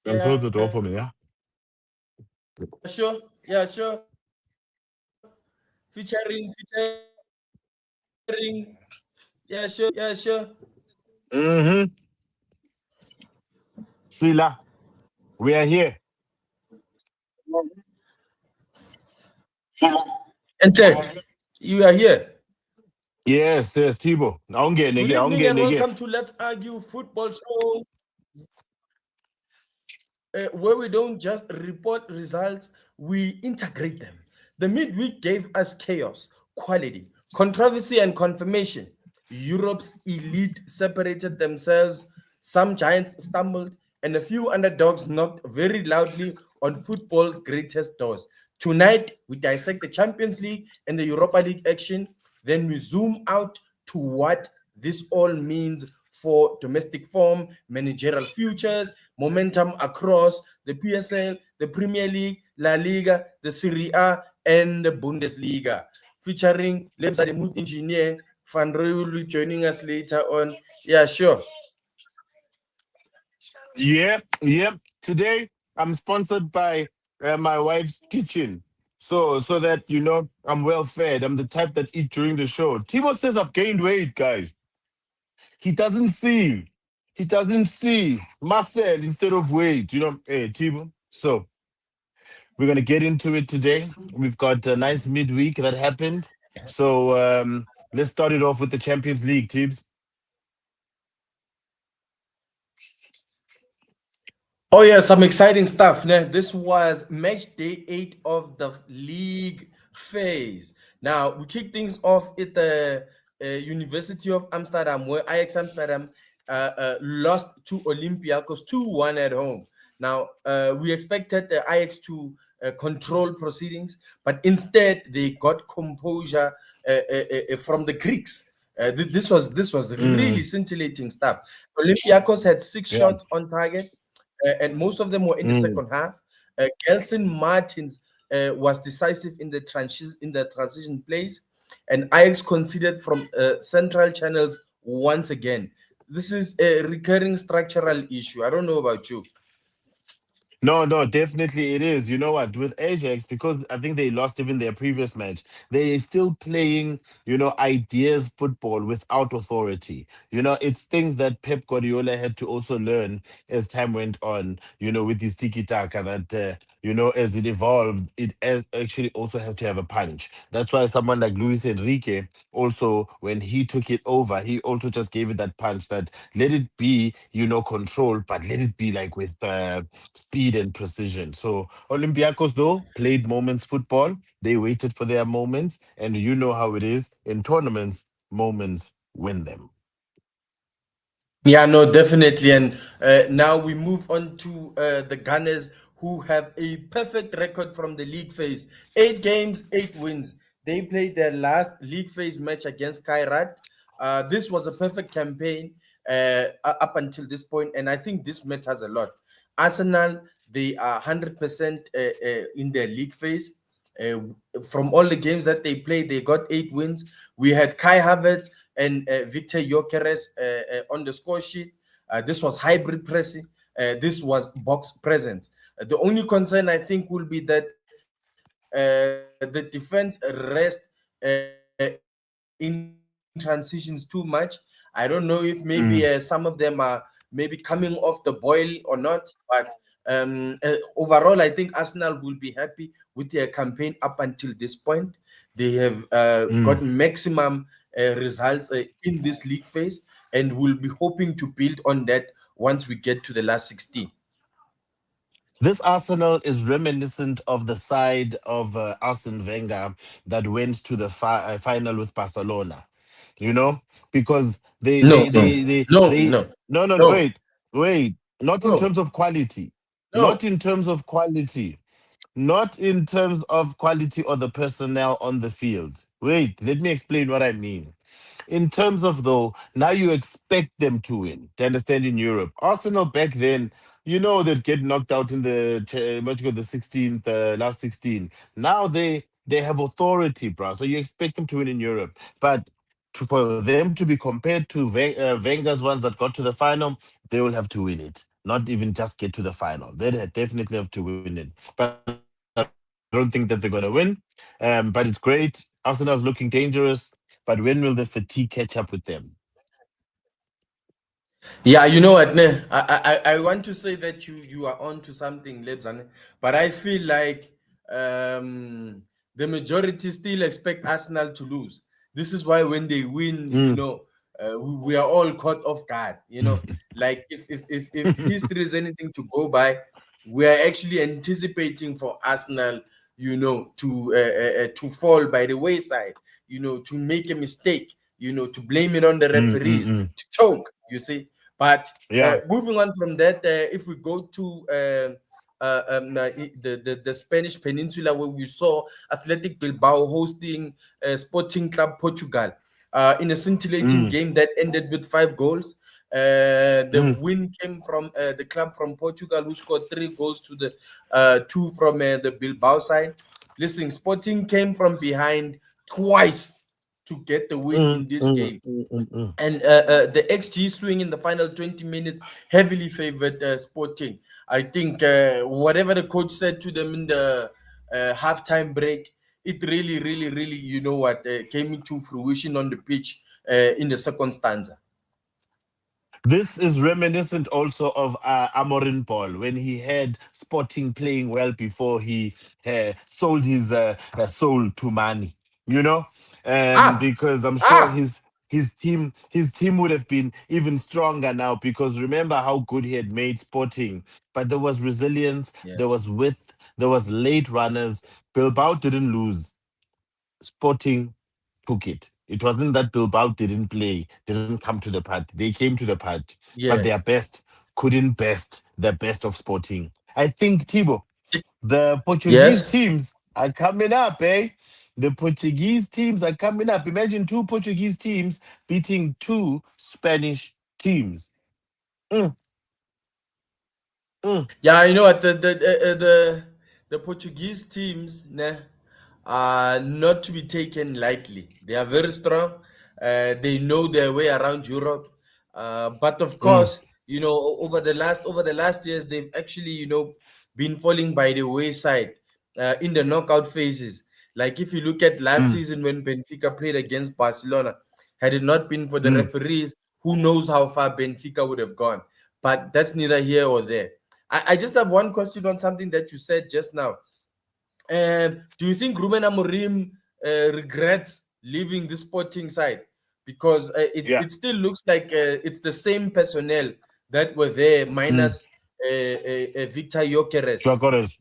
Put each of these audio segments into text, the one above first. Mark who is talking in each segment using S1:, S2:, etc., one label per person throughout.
S1: And close the
S2: Yeah,
S1: door for me, yeah?
S2: sure. Yeah, sure. Featuring. Yeah, sure. Yeah, sure.
S1: Mm-hmm. Sila, we are here.
S2: Enter. You are here.
S1: Yes, yes, Tibo. Awungene
S2: Good
S1: ke,
S2: evening and
S1: awungene ke.
S2: welcome to Let's Argue Football Show, where we don't just report results, we integrate them. The midweek gave us chaos, quality, controversy, and confirmation. Europe's elite separated themselves, some giants stumbled, and a few underdogs knocked very loudly on football's greatest doors. Tonight, we dissect the Champions League and the Europa League action, then we zoom out to what this all means for domestic form, managerial futures, momentum across the PSL, the Premier League, La Liga, the Serie A, and the Bundesliga. Featuring Lebza the Mood Engineer, Fanroy will be joining us later on. Yeah, sure.
S1: Yep, yep. Today I'm sponsored by my wife's kitchen. So that I'm well fed. I'm the type that eat during the show. Tibo says I've gained weight, guys. He doesn't see. He doesn't see muscle instead of weight. Hey, Tibo. So we're gonna get into it today. We've got a nice midweek that happened. So let's start it off with the Champions League, Tibbs.
S2: Oh yeah, some exciting stuff. Now, this was match day 8 of the league phase. Now we kick things off at the University of Amsterdam, where Ajax Amsterdam lost to Olympiacos 2-1 at home. Now we expected the Ajax to control proceedings, but instead they got composure from the Greeks. This was really
S1: Mm,
S2: scintillating stuff. Olympiacos had six
S1: yeah.
S2: shots on target, and most of them were in the
S1: Mm.
S2: second half. Gelson Martins was decisive in the transition plays, and Ajax conceded from central channels once again. This is a recurring structural issue. I don't know about you.
S1: No, no, definitely it is. You know what? With Ajax, because I think they lost even their previous match, they still playing, ideas football without authority. It's things that Pep Guardiola had to also learn as time went on, with his tiki taka that, as it evolves, actually also has to have a punch. That's why someone like Luis Enrique, also, when he took it over, he also just gave it that punch that let it be, control, but let it be like with speed and precision. So Olympiacos though played moments football. They waited for their moments, and you know how it is in tournaments. Moments win them.
S2: Yeah, no, definitely. And now we move on to the Gunners, who have a perfect record from the league phase: 8 games, 8 wins. They played their last league phase match against Kairat. This was a perfect campaign up until this point, and I think this matters a lot. Arsenal, they are 100% in their league phase. Uh, from all the games that they played, they got 8 wins. We had Kai Havertz and Victor Gyökeres on the score sheet. This was hybrid pressing. This was box presence. The only concern I think will be that the defense rest in transitions too much. I don't know if maybe some of them are maybe
S1: Mm.
S2: coming off the boil or not, but overall, I think Arsenal will be happy with their campaign up until this point. They have got
S1: Mm.
S2: maximum results in this league phase, and will be hoping to build on that once we get to the last 16.
S1: This Arsenal is reminiscent of the side of Arsene Wenger that went to the final with Barcelona. You know, because
S2: No, no, no, no,
S1: no, no, no,
S2: no,
S1: wait, not in
S2: no,
S1: terms of quality, not
S2: no.
S1: in terms of quality, not in terms of quality or the personnel on the field. Wait, let me explain what I mean. In terms of though, now you expect them to win. To understand in Europe, Arsenal back then, they'd get knocked out in the what you call the 16th, last 16. Now they have authority, bro. So you expect them to win in Europe, but for them to be compared to Wenger's ones that got to the final, they will have to win it. not even just get to the final. They definitely have to win it. But I don't think that they're going to win. But it's great. Arsenal's looking dangerous. But when will the fatigue catch up with them?
S2: Yeah, you know what, ne? I want to say that you are on to something, Lebzane, but I feel like the majority still expect Arsenal to lose. This is why when they win,
S1: Mm.
S2: we are all caught off guard. Like if history is anything to go by, we are actually anticipating for Arsenal, to fall by the wayside, to make a mistake, to blame it on the referees,
S1: Mm.
S2: to choke. You see. But
S1: Yeah.
S2: moving on from that, if we go to the Spanish Peninsula, where we saw Athletic Bilbao hosting Sporting Club Portugal in a scintillating
S1: Mm.
S2: game that ended with 5 goals. The
S1: Mm.
S2: win came from the club from Portugal, who scored 3 goals to the two from the Bilbao side. Listen, Sporting came from behind twice to get the win in this game,
S1: Mm.
S2: and the XG swing in the final 20 minutes heavily favored Sporting. I think whatever the coach said to them in the halftime break, it really, really, really, came into fruition on the pitch in the second stanza.
S1: This is reminiscent also of Amorin Paul when he had Sporting playing well before he sold his soul to money. You know,
S2: Ah,
S1: because I'm sure
S2: ah,
S1: his team would have been even stronger now because remember how good he had made Sporting. But there was resilience,
S2: yeah,
S1: there was width, there was late runners. Bilbao didn't lose. Sporting took it. It wasn't that Bilbao didn't play, didn't come to the party. They came to the party, but
S2: yeah,
S1: their best couldn't best the best of Sporting. I think, Thibaut, the Portuguese
S2: yes.
S1: teams are coming up, eh? The Portuguese teams are coming up. Imagine two Portuguese teams beating two Spanish teams. Mm, mm,
S2: Yeah, you know what the Portuguese teams, nah, are not to be taken lightly. They are very strong. They know their way around Europe. But of
S1: mm,
S2: course, over the last years, they've actually been falling by the wayside in the knockout phases. Like if you look at last
S1: mm,
S2: season when Benfica played against Barcelona, had it not been for the
S1: mm.
S2: referees, who knows how far Benfica would have gone. But that's neither here or there. I just have one question on something that you said just now. Do you think Ruben Amorim regrets leaving the Sporting side? Because
S1: Yeah.
S2: it still looks like it's the same personnel that were there,
S1: Mm.
S2: minus Victor Gyökeres.
S1: Chokores.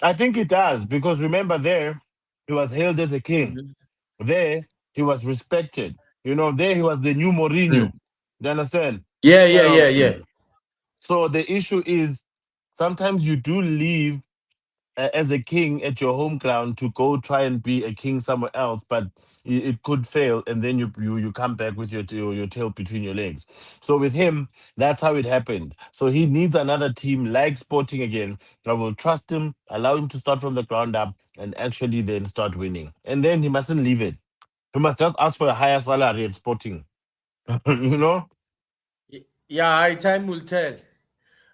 S1: I think it does because remember there, he was hailed as a king.
S2: Mhm.
S1: There, he was respected. There he was the new
S2: Mm.
S1: Mourinho. You understand?
S2: Yeah, yeah,
S1: Um,
S2: yeah, yeah.
S1: so the issue is sometimes you do leave as a king at your home ground to go try and be a king somewhere else, but it could fail, and then you come back with your tail between your legs. So with him, that's how it happened. So he needs another team like Sporting again that will trust him, allow him to start from the ground up, and actually then start winning. And then he mustn't leave it. He must just ask for a higher salary at Sporting. you know.
S2: Yeah, time will tell.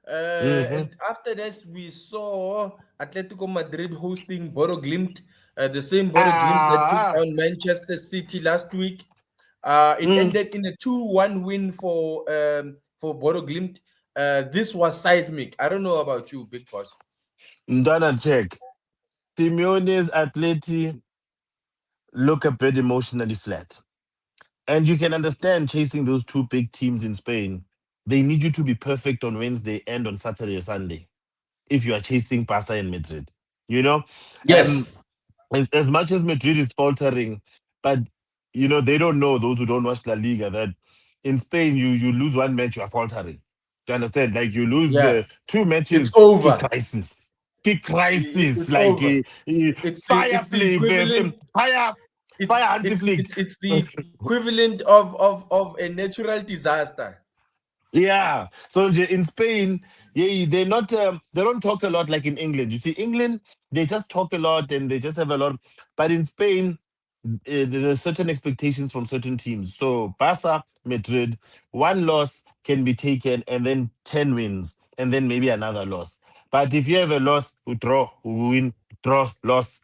S1: Hmm.
S2: And after this, we saw Atletico Madrid hosting Bodo Glimt, the same Bodo Glimt that took
S1: Ah.
S2: down Manchester City last week. It
S1: Mm.
S2: ended in a 2-1 win for Bodo Glimt. This was seismic. I don't know about you, Big Boss.
S1: Donna check. Simeone's Atleti look a bit emotionally flat. And you can understand chasing those two big teams in Spain. They need you to be perfect on Wednesday and on Saturday or Sunday if you are chasing Barca and Madrid. You know,
S2: Yes.
S1: um, as much as Madrid is faltering, but they don't know, those who don't watch La Liga, that in Spain you lose one match, you are faltering. Do you understand? Like you lose
S2: Yeah.
S1: the two
S2: It's
S1: matches, key
S2: over.
S1: crisis. Key crisis,
S2: It's
S1: like
S2: over.
S1: fire
S2: It's the
S1: play,
S2: equivalent.
S1: fire Hansi Flick.
S2: It's the equivalent of a natural disaster.
S1: Yeah. So in Spain, yeah, they don't talk a lot like in England. You see, England, they just talk a lot and they just have a lot. But in Spain, there's certain expectations from certain teams. So Barca, Madrid, one loss can be taken, and then 10 wins, and then maybe another loss. But if you have a loss, you draw, you win, draw, loss.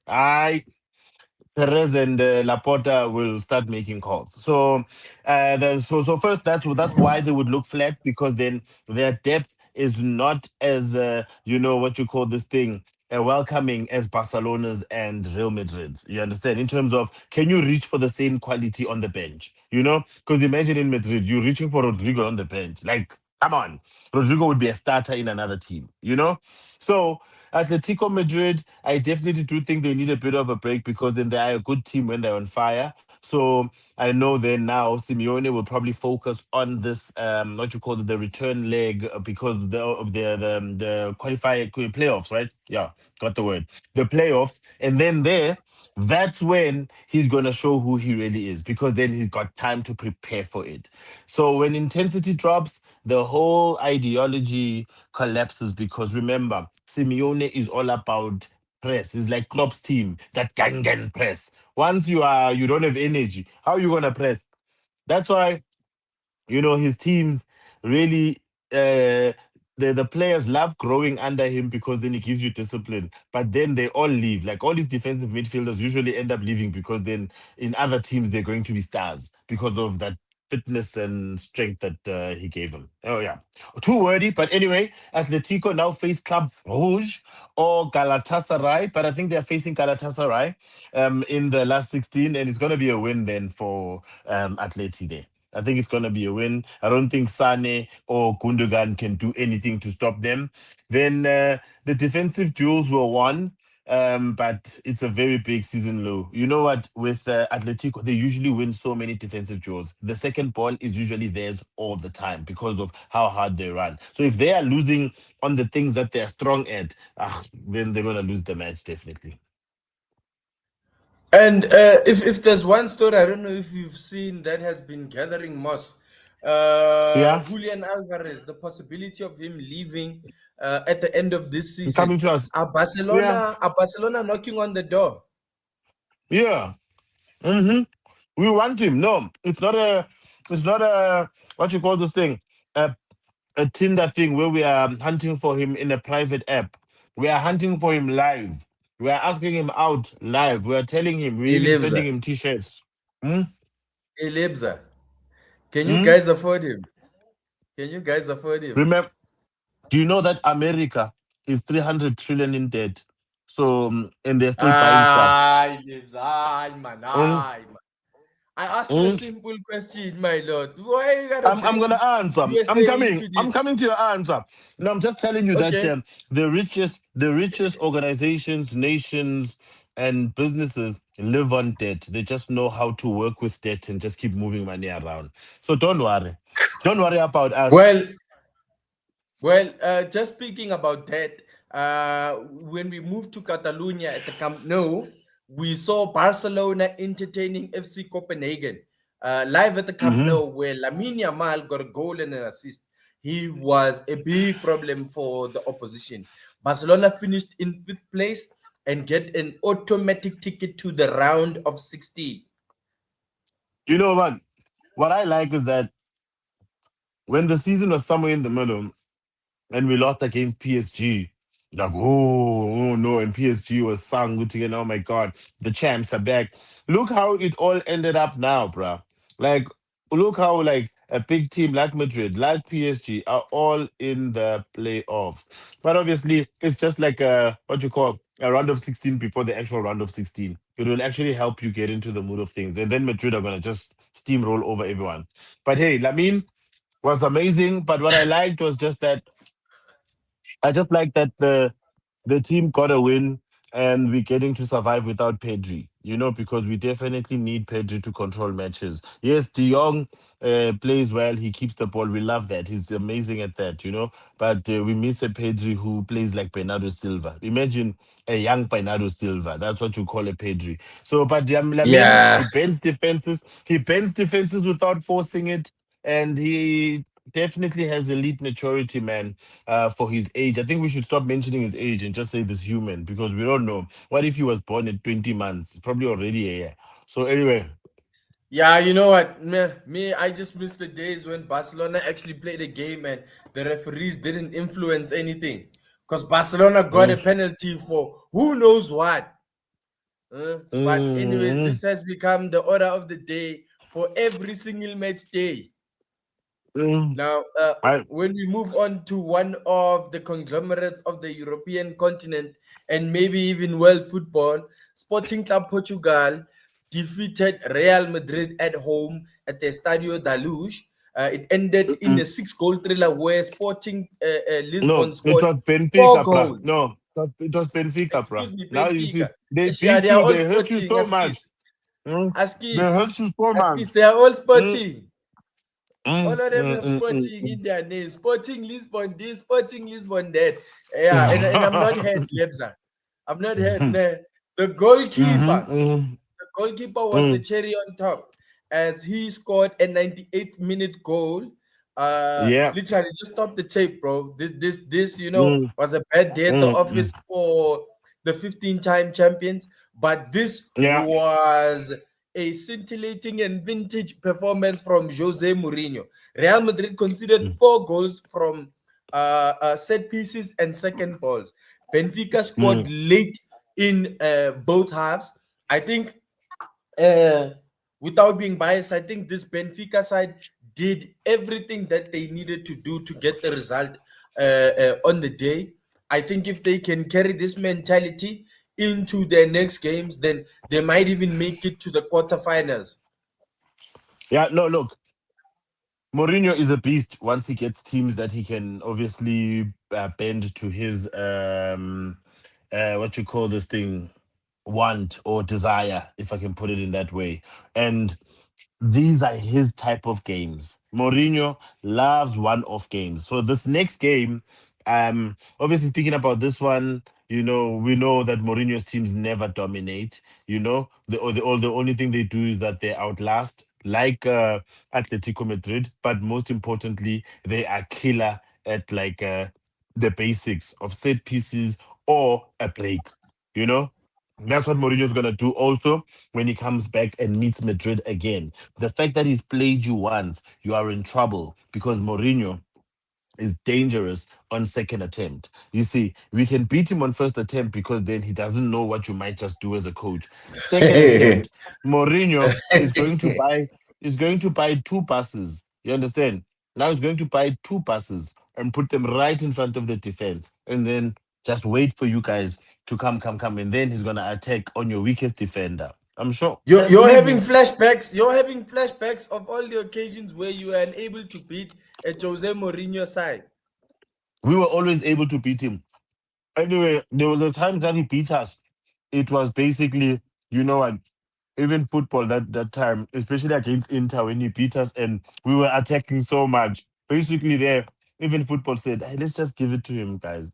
S1: Perez and Laporta will start making calls. So first, that's why they would look flat, because then their depth is not as what you call this thing, welcoming as Barcelona's and Real Madrid's. You understand? In terms of, can you reach for the same quality on the bench? Because imagine in Madrid, you're reaching for Rodrigo on the bench. Like, come on, Rodrigo would be a starter in another team. So Atletico Madrid, I definitely do think they need a bit of a break, because then they are a good team when they're on fire. So I know then now Simeone will probably focus on this, what you call it, the return leg, because the qualifier playoffs, right? Yeah, got the word. The playoffs, and then that's when he's gonna show who he really is, because then he's got time to prepare for it. So when intensity drops, the whole ideology collapses, because remember, Simeone is all about press. It's like Klopp's team, that gang press. Once you don't have energy, how are you gonna press? That's why his teams really, the players love growing under him, because then he gives you discipline. But then they all leave. Like, all these defensive midfielders usually end up leaving, because then in other teams they're going to be stars because of that fitness and strength that he gave them. Oh yeah, too wordy. But anyway, Atletico now face Club Rouge or Galatasaray, but I think they're facing Galatasaray in the last 16, and it's going to be a win then for Atleti there. I think it's going to be a win. I don't think Sane or Gundogan can do anything to stop them. Then the defensive duels were won, but it's a very big season low. You know what? With Atletico, they usually win so many defensive duels. The second ball is usually theirs all the time, because of how hard they run. So if they are losing on the things that they're strong at, then they're going to lose the match, definitely.
S2: And if there's one story, I don't know if you've seen, that has been gathering moss.
S1: Yeah,
S2: Julian Alvarez, the possibility of him leaving at the end of this season.
S1: coming to us.
S2: Are
S1: Yeah,
S2: Barcelona knocking on the door?
S1: yeah. hmm We want him. No, it's not a what you call this thing, a, a Tinder thing where we are hunting for him in a private app. We are hunting for him live. We are asking him out live. We are telling him. We're even sending
S2: Elebza.
S1: him t-shirts. Hmm?
S2: Elebza. Can you
S1: Hmm?
S2: guys afford him? Can you guys afford him?
S1: Remember? Do you know that America is 300 trillion in debt? So and they're still buying stuff.
S2: Elebza. Ay, man.
S1: Hmm?
S2: Ay, man. I asked you a
S1: Hmm?
S2: simple question, my lord. Why you gotta
S1: I'm gonna
S2: bring
S1: answer. I'm
S2: USA
S1: coming.
S2: into
S1: I'm
S2: this?
S1: coming to your answer. No, I'm just telling you that
S2: Okay.
S1: the richest organizations, nations, and businesses live on debt. They just know how to work with debt and just keep moving money around. So don't worry. Don't worry about us.
S2: Well, just speaking about that, when we moved to Catalonia at the Camp Nou, we saw Barcelona entertaining FC Copenhagen live at the Camp
S1: Mhm.
S2: Nou, where Lamine Yamal got a goal and an assist. He was a big problem for the opposition. Barcelona finished in fifth place and get an automatic ticket to the round of 16.
S1: You know what? What I like is that when the season was somewhere in the middle, and we lost against PSG. Like, oh no, and PSG was sung again. Oh my God, the champs are back. Look how it all ended up now, bruh. Like, look how like a big team like Madrid, like PSG, are all in the playoffs. But obviously, it's just like a what you call a round of 16 before the actual round of 16. It will actually help you get into the mood of things, and then Madrid are gonna just steamroll over everyone. But hey, Lamine was amazing. But what I liked was just that I just like that the team got a win and we're getting to survive without Pedri, because we definitely need Pedri to control matches. Yes, De Jong plays well. He keeps the ball. We love that. He's amazing at that. But we miss a Pedri who plays like Bernardo Silva. Imagine a young Bernardo Silva. That's what you call a Pedri. So, but Lamine, he
S2: Yeah.
S1: bends defenses. He bends defenses without forcing it. And he definitely has elite maturity, man, for his age. I think we should stop mentioning his age and just say this human, because we don't know. What if he was born at 20 months? Probably already a year. So anyway,
S2: Yeah, you know what? I just miss the days when Barcelona actually played a game and the referees didn't influence anything. Because Barcelona got a
S1: Mm,
S2: penalty for who knows what. But anyways,
S1: mm,
S2: this has become the order of the day for every single match day.
S1: mm.
S2: Now,
S1: I
S2: when we move on to one of the conglomerates of the European continent and maybe even world football, Sporting Club Portugal defeated Real Madrid at home at the Estadio da Luz. It ended in a
S1: mm,
S2: six-goal thriller where Sporting Lisbon
S1: no, it
S2: scored
S1: was
S2: four
S1: Benfica, bruh.
S2: goals.
S1: No, it was Benfica, bruh.
S2: Excuse me,
S1: Now you see,
S2: Benfica.
S1: they
S2: Yeah,
S1: beat
S2: they are
S1: you.
S2: all
S1: They hurt you
S2: Sporting.
S1: so much.
S2: Askis,
S1: Mm, they
S2: Askis,
S1: hurt you so much.
S2: Askis. They are all
S1: Mm,
S2: Sporting. All
S1: mm,
S2: of them
S1: mm,
S2: have
S1: mm, mm,
S2: Sporting
S1: mm.
S2: in their name. Sporting Lisbon this, Sporting Lisbon that. Yeah, and I'm not hurt, Lebza. I'm not hurt.
S1: Mhm,
S2: Nah. The goalkeeper,
S1: mhm,
S2: the goalkeeper was the
S1: mm.
S2: cherry on top as he scored a 98th minute goal.
S1: Yeah.
S2: Literally just stop the tape, bro. This
S1: Mm,
S2: was a bad day at the
S1: mm, mm.
S2: office for the 15-time champions, but this
S1: Yeah.
S2: was a scintillating and vintage performance from Jose Mourinho. Real Madrid conceded
S1: Mm,
S2: 4 goals from set pieces and second balls. Benfica scored
S1: mm.
S2: late in both halves. I think, uh, without being biased, I think this Benfica side did everything that they needed to do to get the result on the day. I think if they can carry this mentality into their next games, then they might even make it to the quarterfinals.
S1: Yeah. No, look, Mourinho is a beast once he gets teams that he can obviously bend to his what you call this thing, want or desire, if I can put it in that way. And these are his type of games. Mourinho loves one-off games. So this next game, obviously speaking about this one, we know that Mourinho's teams never dominate. The only thing they do is that they outlast, like Atletico Madrid. But most importantly, they are killer at like the basics of set pieces or a break. You know, that's what Mourinho's gonna do also when he comes back and meets Madrid again. The fact that he's played you once, you are in trouble because Mourinho is dangerous on second attempt. You see, we can beat him on first attempt because then he doesn't know what you might just do as a coach. Second attempt, Mourinho is going to buy two passes. You understand? Now he's going to buy two passes and put them right in front of the defense, and then just wait for you guys to come, and then he's gonna attack on your weakest defender. I'm sure.
S2: You're,
S1: And
S2: you're
S1: believe
S2: having
S1: me,
S2: flashbacks. You're having flashbacks of all the occasions where you were unable to beat a Jose Mourinho side.
S1: we were always able to beat him. Anyway, there were the times that he beat us. It was basically, what, even football that time, especially against Inter when he beat us and we were attacking so much. Basically, there, even football said, hey, let's just give it to him, guys.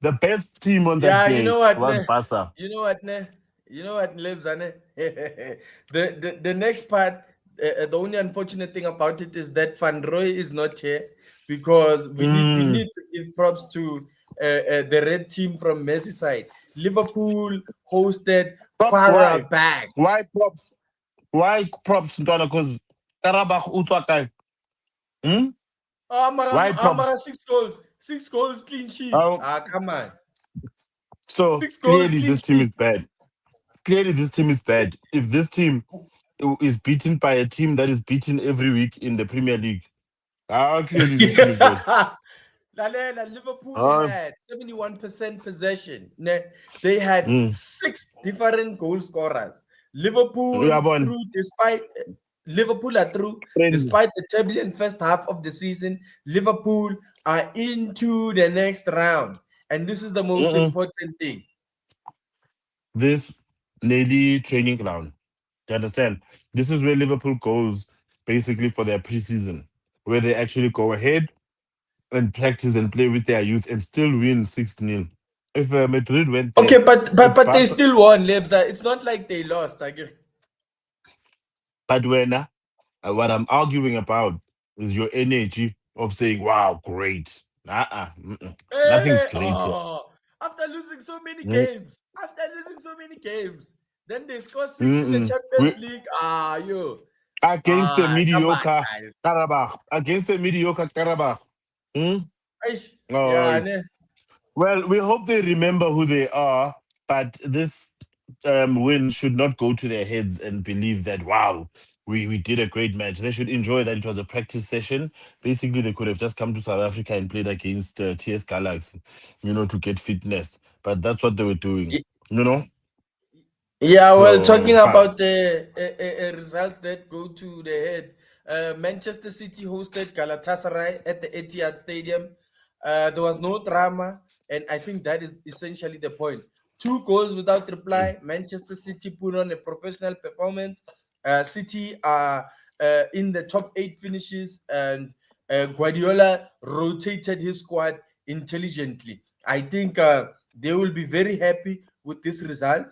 S1: The best team on that
S2: Yeah, you
S1: day
S2: know what,
S1: was
S2: ne?
S1: Barca.
S2: You know what, ne? You know what, Libs, ne? The next part, the only unfortunate thing about it is that Van Roy is not here because we
S1: Mm.
S2: need to give props to the red team from Merseyside. Liverpool hosted
S1: Props, why?
S2: Qarabag.
S1: Why props? Why props, Ntwana? Because Karabakh Utswakai. Hmm? Why props?
S2: 6 goals, 6 goals, clean sheet.
S1: Uh,
S2: Come on,
S1: so
S2: 6 goals,
S1: clearly
S2: clean
S1: this team
S2: sheet.
S1: is bad. Clearly this team is bad. If this team is beaten by a team that is beaten every week in the Premier League, clearly this team is bad.
S2: Yeah. Lalela, Liverpool
S1: Uh,
S2: had 71% possession. They had
S1: mm,
S2: 6 different goal scorers. Liverpool
S1: yeah, but
S2: through despite Liverpool are through
S1: friendly.
S2: despite the turbulent first half of the season. Liverpool are into the next round, and this is the most
S1: Mm-mm.
S2: important thing.
S1: This nearly training ground. Do you understand? This is where Liverpool goes basically for their preseason, where they actually go ahead and practice and play with their youth and still win 6-0. If Madrid went
S2: Okay,
S1: there,
S2: but but
S1: if
S2: but they
S1: Barca,
S2: still won, Lebza. It's not like they lost.
S1: but when what I'm arguing about is your energy of saying, wow, great. Mm-mm. Nothing's great here.
S2: After losing so many
S1: Mm,
S2: games, after losing so many games. Then they score six in the
S1: Mm-mm.
S2: Champions League. Ah, yo.
S1: Against the
S2: Come on,
S1: mediocre
S2: guys.
S1: Karabakh. Against the mediocre Karabakh. Hmm?
S2: Aish. Yeah,
S1: Oh,
S2: ne?
S1: well, we hope they remember who they are, but this win should not go to their heads and believe that, wow, we did a great match. They should enjoy that it was a practice session. Basically, they could have just come to South Africa and played against TS Galaxy, to get fitness. But that's what they were doing, you know?
S2: Yeah, well, talking
S1: So,
S2: about the results that go to the head, Manchester City hosted Galatasaray at the Etihad Stadium. There was no drama, and I think that is essentially the point. Two goals without reply. Manchester City put on a professional performance. City are in the top eight finishes, and Guardiola rotated his squad intelligently. I think they will be very happy with this result,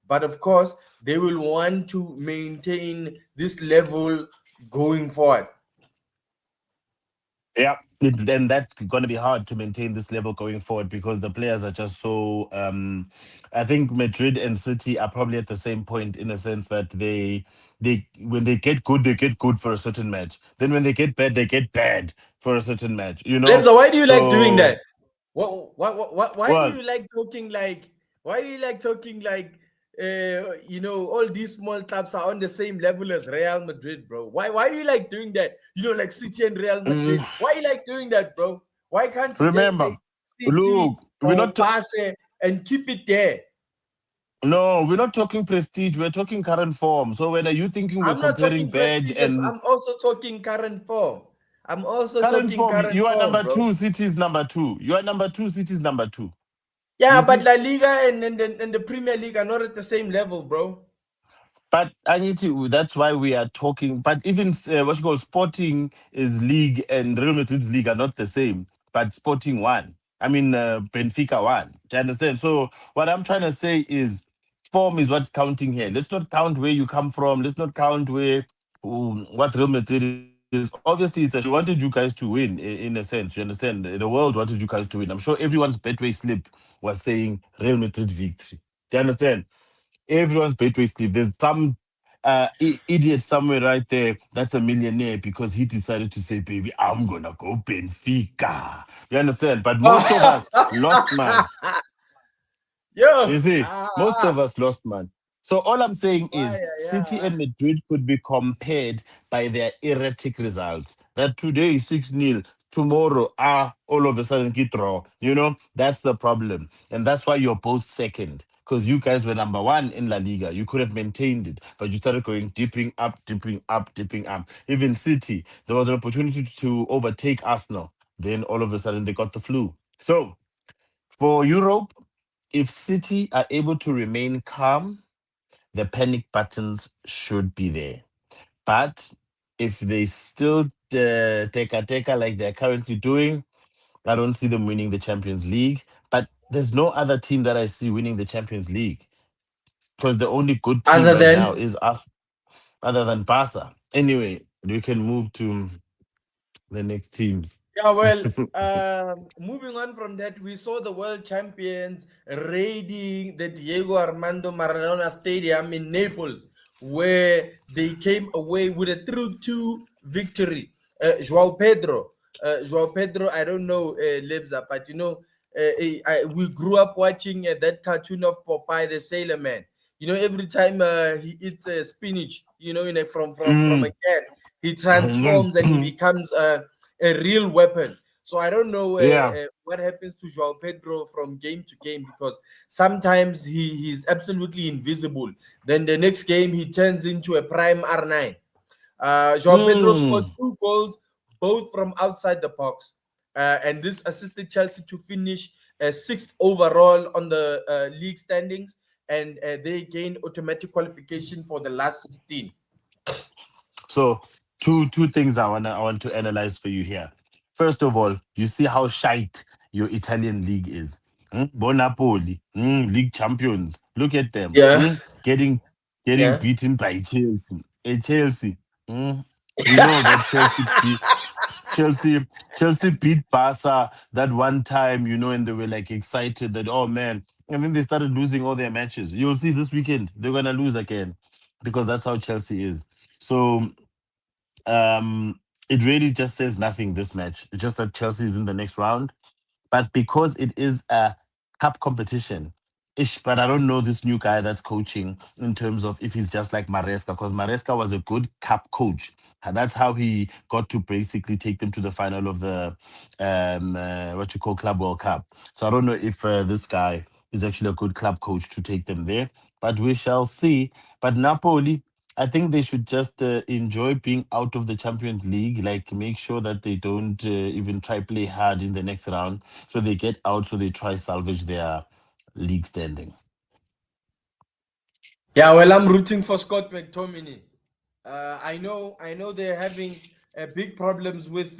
S2: but of course, they will want to maintain this level going forward.
S1: yeah, then that's going to be hard to maintain this level going forward because the players are just so. I think Madrid and City are probably at the same point in a sense that they when they get good for a certain match. Then when they get bad for a certain match. You know,
S2: Lebza, why do you like doing
S1: so
S2: that? Why do
S1: well,
S2: you like talking like? Why do you like talking like? All these small clubs are on the same level as Real Madrid, bro. Why you like doing that? Like City and Real
S1: mm,
S2: Madrid. Why you like doing that, bro? Why can't you just
S1: remember,
S2: say City
S1: look,
S2: or Barca and keep it there?
S1: no, we're not talking prestige. We're talking current form. So when are you thinking we're
S2: I'm not
S1: comparing
S2: talking
S1: badge
S2: prestigious.
S1: and
S2: I'm also talking current form. I'm also
S1: current
S2: talking
S1: form?
S2: current
S1: You are
S2: form,
S1: number
S2: bro.
S1: two. City's number two. You are number two. City's number two.
S2: Yeah,
S1: You
S2: but
S1: see?
S2: La Liga and the Premier League are not at the same level, bro.
S1: But I need to. That's why we are talking. But even what you call Sporting is league and Real Madrid's league are not the same. But Sporting won. I mean, Benfica won. Do you understand? So what I'm trying to say is, form is what's counting here. Let's not count where you come from. Let's not count where what Real Madrid is. Obviously, it's a shame. We wanted you guys to win in a sense. You understand? The world wanted you guys to win. I'm sure everyone's Betway slip was saying Real Madrid victory. Do you understand? Everyone's Betway slip. There's some idiot somewhere right there that's a millionaire because he decided to say, baby, I'm gonna go Benfica. You understand? But most of us lost man.
S2: Yo,
S1: You see, most of us lost man. So all I'm saying
S2: why,
S1: is City
S2: yeah.
S1: and Madrid could be compared by their erratic results. That today is 6-0, tomorrow, all of a sudden get draw. That's the problem. And that's why you're both second. Because you guys were number one in La Liga. You could have maintained it, but you started going dipping up, dipping up, dipping up. Even City, there was an opportunity to overtake Arsenal. Then all of a sudden they got the flu. So for Europe, if City are able to remain calm, the panic buttons should be there. But if they still take a like they're currently doing, I don't see them winning the Champions League. But there's no other team that I see winning the Champions League because the only good team
S2: Other
S1: right now
S2: than
S1: is us, other than Barca. Anyway, we can move to the next teams.
S2: Yeah, well, moving on from that, we saw the world champions raiding the Diego Armando Maradona Stadium in Naples, where they came away with a 3-2 victory. Joao Pedro, I don't know Lebza, but we grew up watching that cartoon of Popeye the Sailor Man. Every time he eats spinach, from a
S1: Mm.
S2: can, he transforms and he becomes a real weapon. So I don't know
S1: Yeah.
S2: what happens to Joao Pedro from game to game, because sometimes he's absolutely invisible. Then the next game he turns into a prime R9. Joao Pedro scored
S1: Mm.
S2: 2 goals, both from outside the box, and this assisted Chelsea to finish sixth overall on the league standings, and they gained automatic qualification for the last 16.
S1: So two things I want to analyze for you here. First of all, you see how shite your Italian league is. Bonapoli, league champions. Look at them.
S2: Yeah,
S1: Getting
S2: yeah.
S1: beaten by Chelsea. Chelsea. We know that Chelsea beat Barca that one time, and they were like excited that, oh man, and then they started losing all their matches. You'll see this weekend they're gonna lose again because that's how Chelsea is. So it really just says nothing this match. It's just that Chelsea is in the next round. But because it is a cup competition, ish, but I don't know this new guy that's coaching in terms of if he's just like Maresca, because Maresca was a good cup coach. And that's how he got to basically take them to the final of the what you call Club World Cup. So I don't know if this guy is actually a good club coach to take them there, but we shall see. But Napoli, I think they should just enjoy being out of the Champions League. Like, make sure that they don't even try play hard in the next round, so they get out. So they try salvage their league standing.
S2: Yeah, well, I'm rooting for Scott McTominay. I know they're having big problems with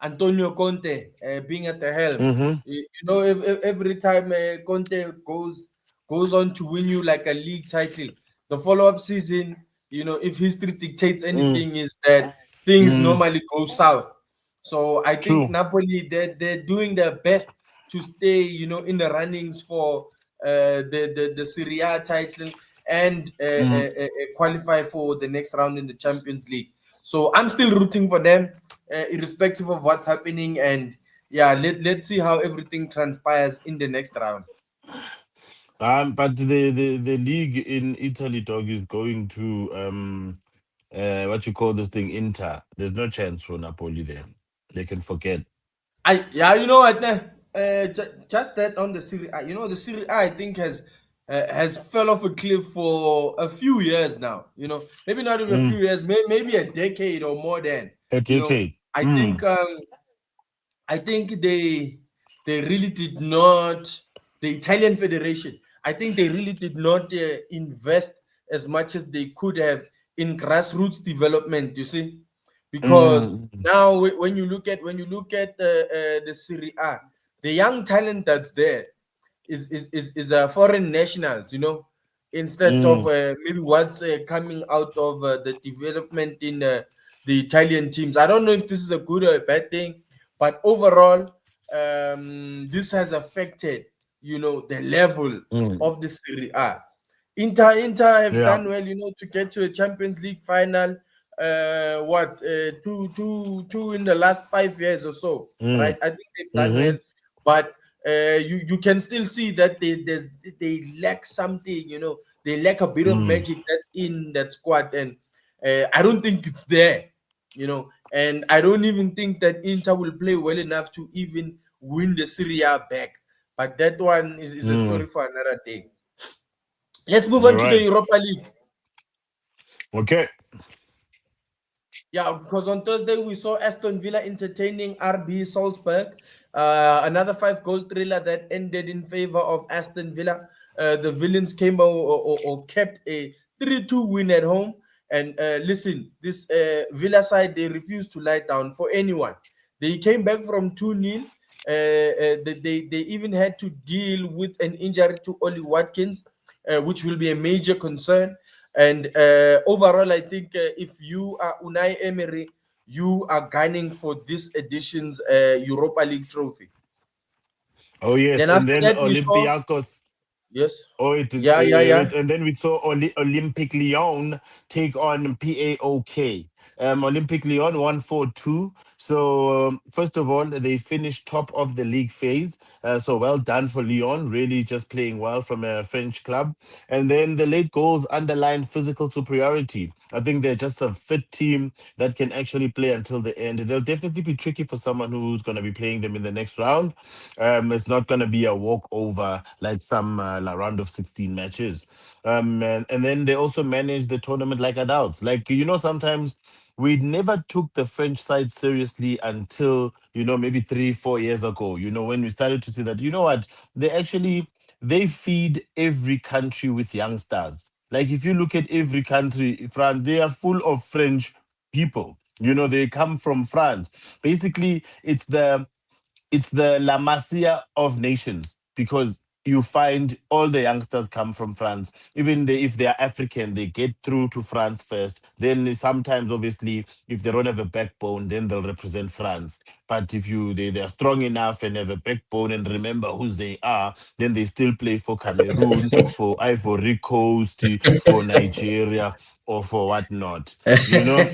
S2: Antonio Conte being at the helm.
S1: Mm-hmm.
S2: You know, if every time Conte goes on to win you like a league title, the follow-up season, you know, if history dictates
S1: Mm,
S2: anything, is that things
S1: mm,
S2: normally go south. So I think
S1: true.
S2: Napoli, they're doing their best to stay, you know, in the runnings for the Serie A title and
S1: Mm.
S2: qualify for the next round in the Champions League. So I'm still rooting for them, irrespective of what's happening. And yeah, let's see how everything transpires in the next round.
S1: But the league in Italy, dog, is going to what you call this thing, Inter. There's no chance for Napoli there. They can forget.
S2: Yeah, you know what? Just that on the Serie A, you know, the Serie A I think has fell off a cliff for a few years now. You know, maybe not even a few
S1: Mm.
S2: years, maybe a decade or more. Than
S1: A
S2: you know,
S1: decade.
S2: I think
S1: Mm.
S2: I think they really did not, the Italian Federation. I think they really did not invest as much as they could have in grassroots development. You see, because
S1: Mm.
S2: now when you look at the Serie A, the young talent that's there is foreign nationals, you know, instead of
S1: Mm.
S2: maybe what's coming out of the development in the Italian teams. I don't know if this is a good or a bad thing, but overall, this has affected, you know, the level
S1: Mm.
S2: of the Serie A. Inter have
S1: Yeah.
S2: done well, you know, to get to a Champions League final. Two in the last 5 years or so, right?
S1: Mm.
S2: I think they've done well,
S1: Mm-hmm.
S2: but you can still see that they lack something. You know, they lack a bit of
S1: Mm.
S2: magic that's in that squad, and I don't think it's there. You know, and I don't even think that Inter will play well enough to even win the Serie A back. But that one is a story
S1: Mm.
S2: for another day. Let's move
S1: All
S2: on to the
S1: right.
S2: Europa League.
S1: Okay.
S2: Yeah, because on Thursday we saw Aston Villa entertaining RB Salzburg. Another 5 goal thriller that ended in favor of Aston Villa. The Villains came or kept a 3-2 win at home. And listen, this Villa side, they refused to lie down for anyone. They came back from 2-0. They even had to deal with an injury to Oli Watkins, which will be a major concern. And overall, I think if you are Unai Emery, you are gunning for this edition's Europa League trophy.
S1: Oh yes,
S2: Then
S1: and
S2: after
S1: then
S2: that, we saw,
S1: Olympiacos.
S2: yes,
S1: Oh, it,
S2: yeah.
S1: and then we saw Olympic Lyon take on PAOK. Olympic Lyon won 4-2. So, first of all, they finished top of the league phase. So, well done for Lyon, really just playing well from a French club. And then the late goals underline physical superiority. I think they're just a fit team that can actually play until the end. They'll definitely be tricky for someone who's going to be playing them in the next round. It's not going to be a walkover like some round of 16 matches. And then they also manage the tournament like adults. Like, sometimes we never took the French side seriously until, maybe 3, 4 years ago, when we started to see that, what, they feed every country with youngsters. Like, if you look at every country, France, they are full of French people. They come from France. Basically, it's the La Masia of nations because you find all the youngsters come from France. Even if they are African, they get through to France first. Then sometimes, obviously, if they don't have a backbone, then they'll represent France. But if they are strong enough and have a backbone and remember who they are, then they still play for Cameroon, for Ivory Coast, for Nigeria, or for whatnot. You know.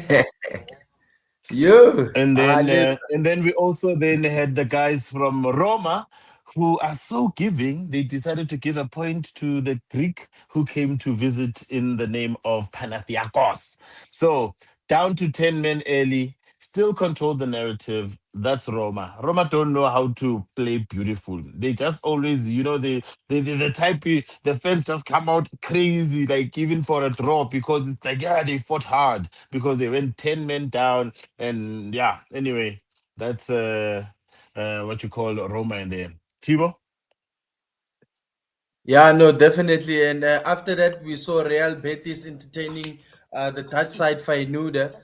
S2: Yo,
S1: And then we also then had the guys from Roma who are so giving. They decided to give a point to the Greek who came to visit in the name of Panathinaikos. So down to 10 men early, still control the narrative. That's Roma. Roma don't know how to play beautiful. They just always, the type, the fans just come out crazy, like even for a draw, because it's like, yeah, they fought hard because they went 10 men down. And yeah, anyway, that's what you call Roma in there. Tibo?
S2: yeah, no, definitely. And after that, we saw Real Betis entertaining the Dutch side Feyenoord.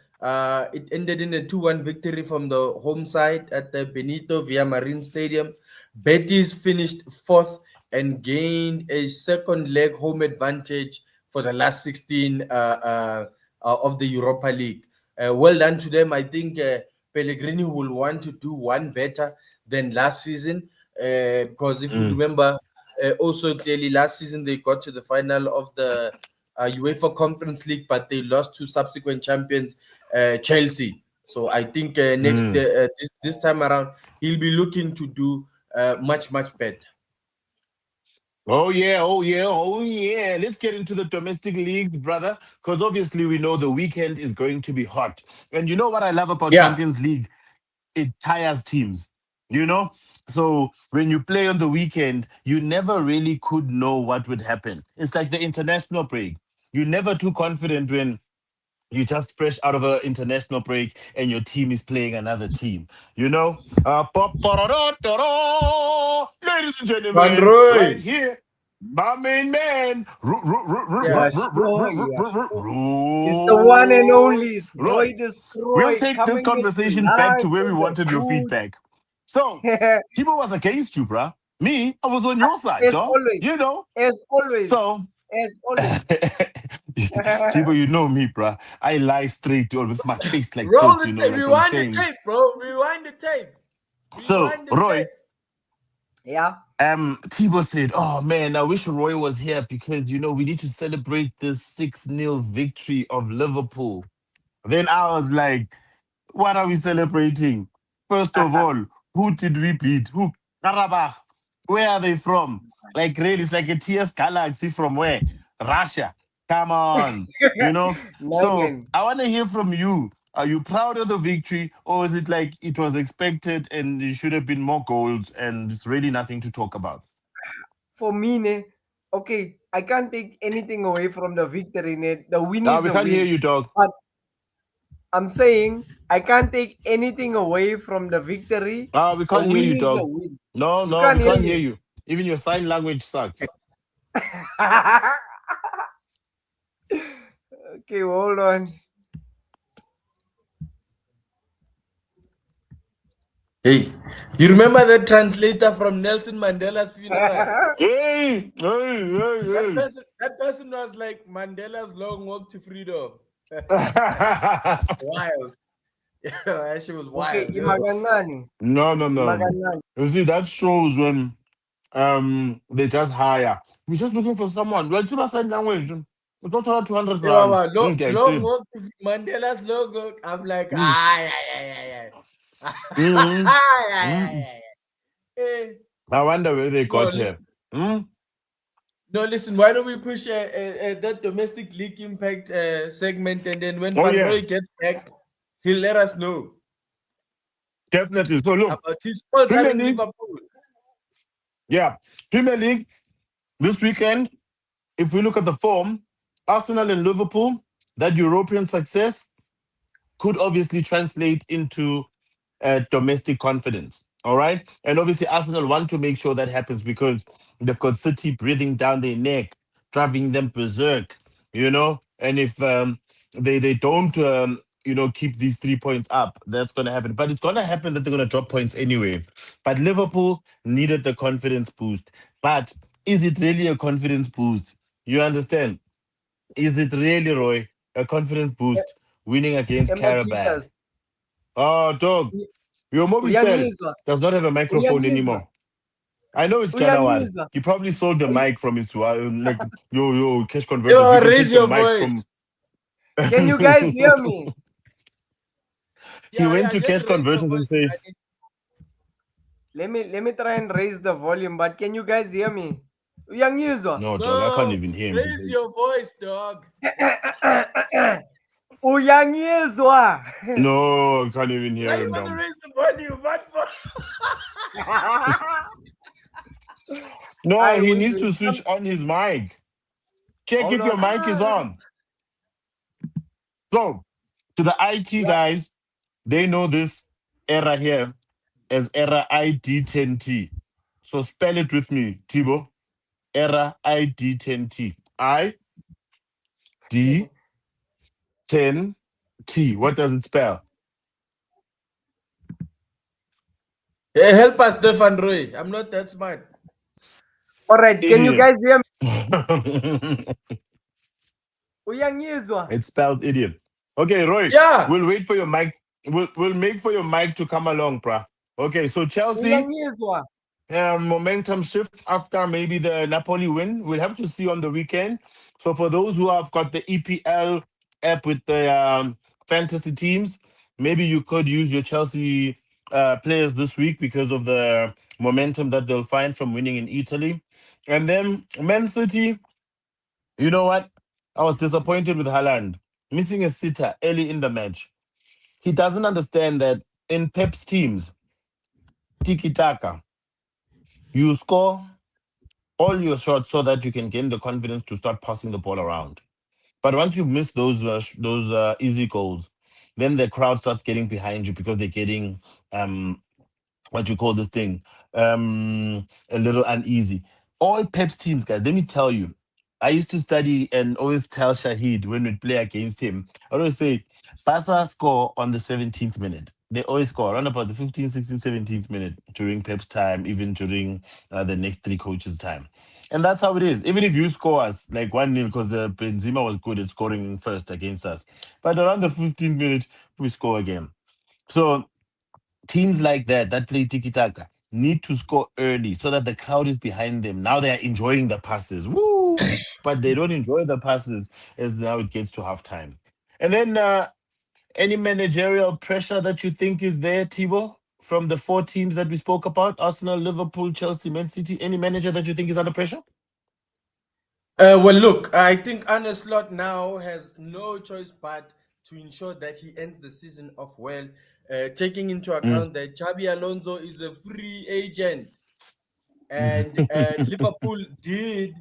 S2: It ended in a 2-1 victory from the home side at the Benito Villamarin Stadium. Betis finished fourth and gained a second leg home advantage for the last 16 of the Europa League. Well done to them. I think Pellegrini will want to do one better than last season because if you
S1: Mm,
S2: remember, also clearly last season they got to the final of the UEFA Conference League, but they lost to subsequent champions Chelsea. So I think next
S1: mm.
S2: this time around he'll be looking to do much better.
S1: Oh yeah, oh yeah, oh yeah. Let's get into the domestic league, brother, because obviously we know the weekend is going to be hot. And you know what I love about
S2: Yeah,
S1: Champions League? It tires teams, you know? So when you play on the weekend, you never really could know what would happen. It's like the international break. You're never too confident when you just fresh out of an international break and your team is playing another team. You know, ladies and
S2: Van
S1: gentlemen, right
S2: Roy.
S1: here, my main man,
S3: Yeah, sure, yeah, sure. It's the one and
S1: roll.
S3: only
S1: Roy,
S3: Roy
S1: we'll
S3: Destroy
S1: take this
S3: coming at you
S1: conversation back to
S3: live
S1: where we
S3: from the
S1: wanted your
S3: booth.
S1: feedback. So, Tibo was against you, bruh. Me, I was on your side,
S3: As
S1: dog.
S3: always,
S1: You know.
S3: as always,
S1: So,
S3: as always.
S1: Tibo, you know me, bruh. I lie straight or with my face like
S2: Roll
S1: this,
S2: the
S1: like I'm
S2: rewind the
S1: saying.
S2: tape, bro. Rewind the tape.
S1: So,
S2: Rewind the tape.
S1: Roy,
S3: Yeah,
S1: Tibo said, "Oh man, I wish Roy was here because we need to celebrate this 6-0 victory of Liverpool." Then I was like, "What are we celebrating? First of all, who did we beat? Who? Karabakh. Where are they from? Like really, it's like a TS Galaxy from where? Russia. Come on, you know." So
S3: Nangen.
S1: I want to hear from you. Are you proud of the victory, or is it like it was expected and it should have been more goals and it's really nothing to talk about?
S3: For me, okay, I can't take anything away from the victory, The win is
S1: We
S3: a
S1: can't hear
S3: win.
S1: you, dog.
S3: But I'm saying I can't take anything away from the victory.
S1: We
S3: A
S1: can't hear
S3: win
S1: you,
S3: is a
S1: dog.
S3: win.
S1: No,
S3: You
S1: no,
S3: can't
S1: we
S3: hear
S1: can't hear
S3: me.
S1: you. Even your sign language sucks.
S3: Okay, hold on.
S2: Hey, you remember that translator from Nelson Mandela's funeral?
S1: Hey, hey,
S2: That person was like Mandela's long walk to freedom.
S1: hey.
S2: Wild. Yeah, that shit was
S3: Okay,
S2: wild, yo.
S3: imagine
S1: No, no, no.
S3: imagine
S1: You see, that shows when they just hire. We're just looking for someone. Like, see my sign language. We don't try 200
S2: Yo,
S1: rand.
S2: man,
S1: Okay, I
S2: long
S1: said.
S2: walk to Mandela's long walk. I'm like,
S1: Mm,
S2: ay, ay, ay, ay, ay.
S1: mm,
S2: Ay, ay,
S1: mm.
S2: ay, ay. Eh,
S1: I wonder where they
S2: no,
S1: got here.
S2: listen.
S1: Mm?
S2: No, listen. Why don't we push that domestic league impact segment, and then when
S1: Oh,
S2: Van
S1: yeah,
S2: Roy gets back, he'll let us know
S1: definitely. So, look,
S2: about his all time
S1: Premier
S2: in
S1: League,
S2: Liverpool.
S1: yeah, Premier League this weekend. If we look at the form, Arsenal and Liverpool, that European success could obviously translate into domestic confidence. All right. And obviously, Arsenal want to make sure that happens because they've got City breathing down their neck, driving them berserk, And if they don't, keep these 3 points up, that's going to happen. But it's going to happen that they're going to drop points anyway. But Liverpool needed the confidence boost. But Is it really a confidence boost? You understand? Is it really, Roy, a confidence boost winning against Carabas?
S3: Emajitas.
S1: Oh, dog, your mobile cell
S3: Uyangizwa.
S1: does not have a microphone
S3: Uyangizwa.
S1: anymore. I know it's January.
S3: Uyangizwa.
S1: He probably sold the mic from his like yo cash converters. We
S2: Yo,
S1: can take
S2: raise
S1: the
S2: your
S1: mic
S2: voice.
S1: from.
S3: Can you guys hear me?
S1: He
S2: Yeah,
S1: went
S2: yeah,
S1: to
S2: just
S1: cash
S2: raise your
S1: converters and
S2: voice.
S1: say,
S3: Let me try and raise the volume, but can you guys hear me? Uyangizwa.
S1: "No, dog, I can't
S2: No,
S1: even hear
S2: raise
S1: him."
S2: your voice, dog.
S3: Uyangizwa.
S1: No, I can't even
S2: Why
S1: hear
S2: you
S1: him,
S2: want to
S1: dumb.
S2: raise the volume? What for?
S1: No,
S3: I
S1: he
S3: wait,
S1: needs
S3: wait.
S1: to switch on his mic. Check
S3: Hold
S1: if your
S3: on.
S1: mic is
S2: Ah,
S1: on. So, to the IT
S3: Yeah.
S1: guys, they know this error here as error ID10T. So spell it with me, Tibo. Error ID10T. ID10T. What does it spell?
S2: hey, help us, Stefan Roy. I'm not that smart.
S3: All right. Can you
S1: Idiot.
S3: guys hear me? Uyangizwa.
S1: It's spelled idiot. Okay, Roy,
S2: Yeah.
S1: we'll wait for your mic. We'll make for your mic to come along, bruh. Okay, so Chelsea,
S3: Uyangizwa.
S1: momentum shift after maybe the Napoli win. We'll have to see on the weekend. So for those who have got the EPL app with the fantasy teams, maybe you could use your Chelsea players this week because of the momentum that they'll find from winning in Italy. And then Man City, you know what? I was disappointed with Haaland missing a sitter early in the match. He doesn't understand that in Pep's teams, tiki taka, you score all your shots so that you can gain the confidence to start passing the ball around. But once you miss those easy goals, then the crowd starts getting behind you because they're getting what you call this thing, a little uneasy. All Pep's teams, guys, let me tell you, I used to study and always tell Shahid when we'd play against him, I always say, Barca score on the 17th minute. They always score around about the 15th, 16th, 17th minute during Pep's time, even during the next three coaches' time. And that's how it is. Even if you score us like 1-0, because the Benzema was good at scoring first against us. But around the 15th minute, we score again. So teams like that play tiki taka need to score early so that the crowd is behind them. Now they are enjoying the passes. Woo! But they don't enjoy the passes as now it gets to halftime. And then any managerial pressure that you think is there, Thibaut, from the four teams that we spoke about: Arsenal, Liverpool, Chelsea, Man City? Any manager that you think is under pressure?
S2: Well, look, I think Arne Slot now has no choice but to ensure that he ends the season off well, taking into
S1: Mm.
S2: account that Xabi Alonso is a free agent. And Liverpool did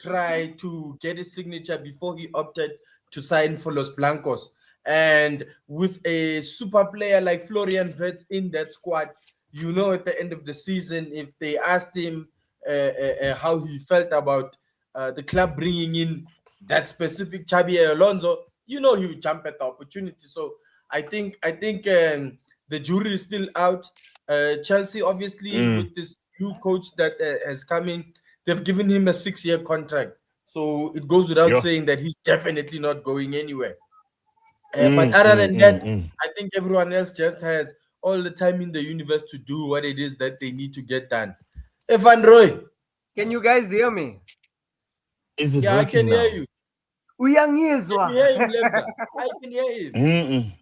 S2: try to get his signature before he opted to sign for Los Blancos. And with a super player like Florian Wirtz in that squad, you know, at the end of the season, if they asked him how he felt about the club bringing in that specific Xabi Alonso, you know, he would jump at the opportunity. So I think the jury is still out. Chelsea, obviously,
S1: Mm.
S2: with this new coach that has come in, they've given him a 6-year contract. So it goes without
S1: Yeah.
S2: saying that he's definitely not going anywhere. But
S1: Mm,
S2: other
S1: mm,
S2: than that,
S1: mm, mm.
S2: I think everyone else just has all the time in the universe to do what it is that they need to get done. Evan Roy,
S3: Can you guys hear me?
S1: Is it
S2: yeah, I can
S1: working
S2: hear
S1: now?
S2: you. Can
S3: Uyangizwa.
S2: you hear him, Lemza? I can hear him.
S1: Mm-mm.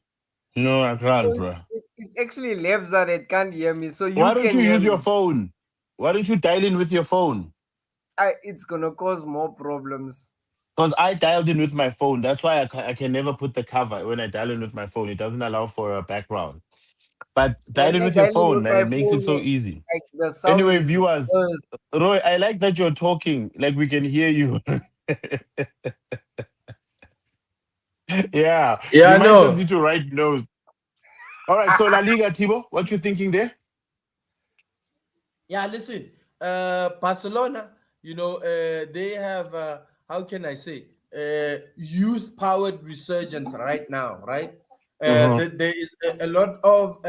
S1: No, I
S3: So
S1: can't,
S3: it's,
S1: bro.
S3: it's, it's actually Lebza that can't hear me. So
S1: Why
S3: you
S1: don't
S3: can
S1: you
S3: hear
S1: use your
S3: me.
S1: phone? Why don't you dial in with your phone?
S3: It's gonna cause more problems.
S1: Because I dialed in with my phone. That's why I can never put the cover when I dial in with my phone. It doesn't allow for a background. But
S3: When
S1: dial in
S3: I
S1: with your
S3: dial in
S1: phone,
S3: with
S1: man.
S3: my
S1: It makes it
S3: phone,
S1: so easy.
S3: like the sound
S1: Anyway,
S3: is
S1: viewers,
S3: worse.
S1: Roy, I like that you're talking. Like we can hear you. Yeah,
S2: Yeah,
S1: you
S2: I
S1: might just
S2: know.
S1: need to write notes. All right, so La Liga, Thibaut, what you thinking there?
S2: Yeah, listen, Barcelona, you know, they have, how can I say, youth powered resurgence right now, right?
S1: Uh-huh.
S2: There is a lot of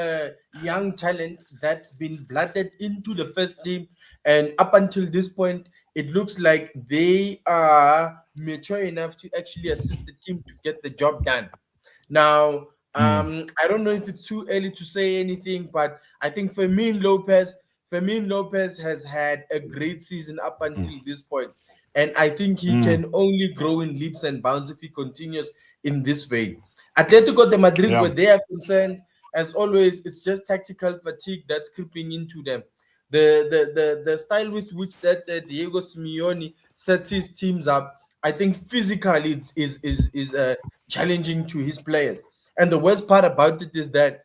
S2: young talent that's been blooded into the first team. And up until this point, it looks like they are mature enough to actually assist the team to get the job done. Now,
S1: Mm,
S2: I don't know if it's too early to say anything, but I think Fermin Lopez has had a great season up
S1: mm,
S2: until this point, and I think he
S1: mm.
S2: can only grow in leaps and bounds if he continues in this vein. Atletico de Madrid,
S1: Yeah.
S2: where they are concerned, as always, it's just tactical fatigue that's creeping into them. The style with which that Diego Simeone sets his teams up, I think physically is challenging to his players. And the worst part about it is that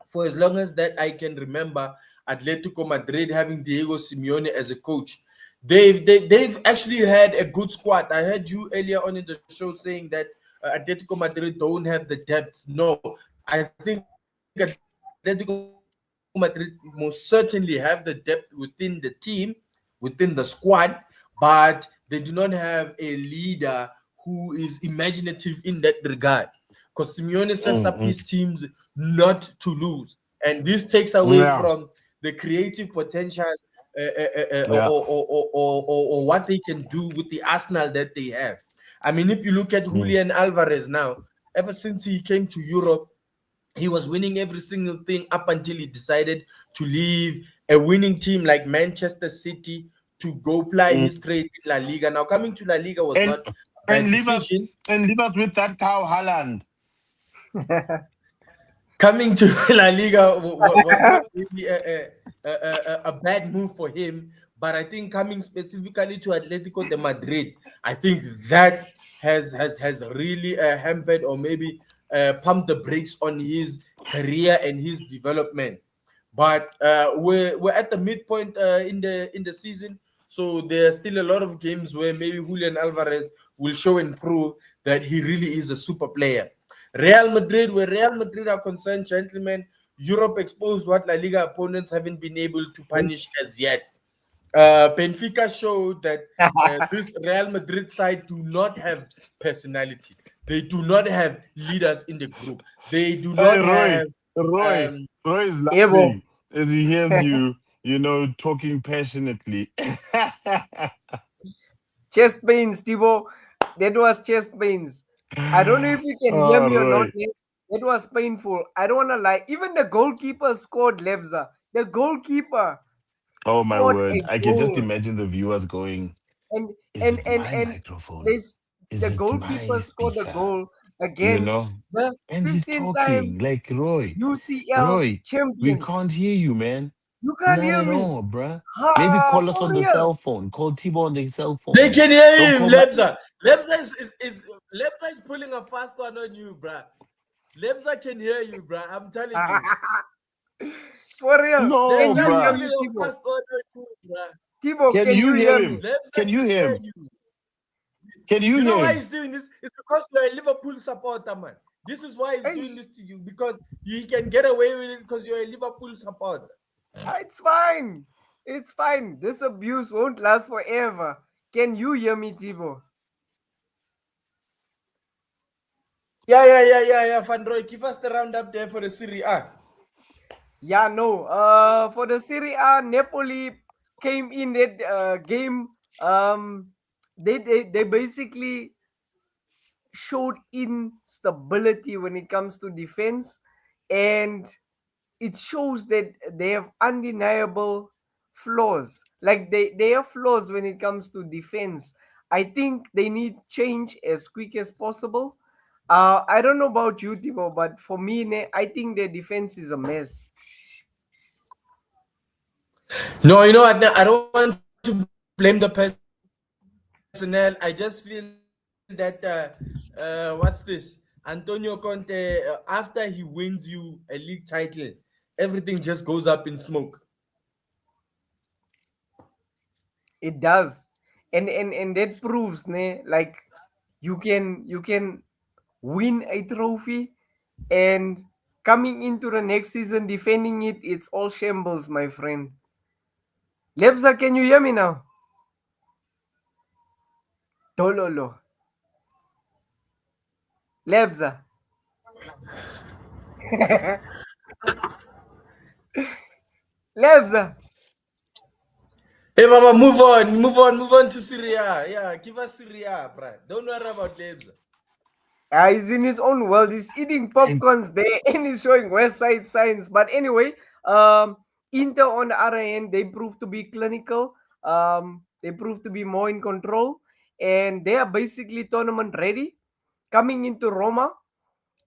S2: for as long as that I can remember, Atletico Madrid having Diego Simeone as a coach, they've actually had a good squad. I heard you earlier on in the show saying that Atletico Madrid don't have the depth. No, I think Atletico Madrid most certainly have the depth within the team, within the squad, but they do not have a leader who is imaginative in that regard. Because Simeone sets up his teams not to
S1: Mm,
S2: lose,
S1: mm.
S2: and this takes away from the creative potential
S1: Yeah. Yeah.
S2: or what they can do with the arsenal that they have. I mean, if you look at
S1: Mm,
S2: Julian Alvarez now, ever since he came to Europe, he was winning every single thing up until he decided to leave a winning team like Manchester City to go ply
S1: mm.
S2: his trade in La Liga. Now, coming to La Liga was
S1: And
S2: not a
S1: and
S2: bad
S1: leave us
S2: decision.
S1: and leave us with that cow Haaland.
S2: Coming to La Liga was not really a bad move for him. But I think coming specifically to Atletico de Madrid, I think that has really hampered or maybe pumped the brakes on his career and his development. But we're at the midpoint in the season, so there are still a lot of games where maybe Julian Alvarez will show and prove that he really is a super player. Real Madrid, where Real Madrid are concerned, gentlemen, Europe exposed what La Liga opponents haven't been able to punish as yet. Benfica showed that this Real Madrid side do not have personality. They do not have leaders in the group. They do
S1: Hey
S2: not
S1: Roy,
S2: have.
S1: Roy,
S2: Um,
S1: Roy is
S3: Evo.
S1: laughing as he hears you, talking passionately.
S3: Chest pains, Tibo. That was chest pains. I don't know if you can hear
S1: Oh,
S3: me or not.
S1: Roy.
S3: Eh? That was painful. I don't want to lie. Even the goalkeeper scored, Lebza. The goalkeeper
S1: Oh my
S3: scored a
S1: word. I can just
S3: goal.
S1: imagine the viewers going,
S3: And
S1: is
S3: and
S1: it
S3: and
S1: my
S3: and
S1: microphone?
S3: this
S1: Is
S3: the
S1: it my
S3: goalkeeper scored a
S1: speaker?
S3: goal
S1: You
S3: against
S1: know?
S3: the
S1: And he's
S3: 15
S1: talking
S3: time
S1: like Roy.
S3: UCL
S1: Roy, we
S3: champions.
S1: can't hear you, man.
S3: You can't
S1: Not
S3: hear
S1: at
S3: me.
S1: all, bruh. Maybe
S3: Ha,
S1: call us
S3: for
S1: on the
S3: real.
S1: cell phone. Call T-Bone on the cell
S2: they
S1: phone.
S2: can hear
S1: Don't
S2: him,
S1: call my.
S2: Lebza. Lebza is pulling a fast one on you, bruh. Lebza can hear you, bruh. I'm telling you.
S3: For real. Can
S1: No,
S3: you
S2: Lebza is
S3: hear
S1: bruh.
S2: pulling
S3: me,
S2: a
S3: Tibo?
S2: fast one on you, bruh.
S3: Tibo,
S1: Can
S3: can
S1: you
S3: you
S1: hear
S3: hear
S1: him?
S3: me?
S2: Lebza
S1: Can you
S2: can
S1: hear
S2: hear
S1: him?
S2: you.
S1: Can you
S2: You know
S1: hear
S2: why
S1: him?
S2: he's doing this? It's because you're a Liverpool supporter, man. This is why he's doing
S3: Hey,
S2: this to you because he can get away with it because you're a Liverpool supporter.
S3: it's fine. It's fine. This abuse won't last forever. Can you hear me, Tibo?
S2: Yeah. Van Roy, give us the roundup there for the Serie A.
S3: Yeah, no. For the Serie A, Napoli came in that game. Um, they basically showed instability when it comes to defense, and it shows that they have undeniable flaws. Like they have flaws when it comes to defense. I think they need change as quick as possible. I don't know about you, Timo, but for me, I think their defense is a mess.
S2: No, you know what? I don't want to blame the personnel. I just feel that what's this? Antonio Conte, after he wins you a league title, everything just goes up in smoke.
S3: It does, and that proves, like you can win a trophy, and coming into the next season defending it, it's all shambles, my friend. Lebza, can you hear me now? Tololo. Lebza. Lebza.
S2: Hey, Mama, move on to Syria. Yeah, give us Syria, bruh. Don't worry about Lebs.
S3: He's in his own world. He's eating
S1: And
S3: popcorns there and he's showing West Side signs. But anyway, Inter on the other hand, they prove to be clinical. They prove to be more in control, and they are basically tournament ready. Coming into Roma,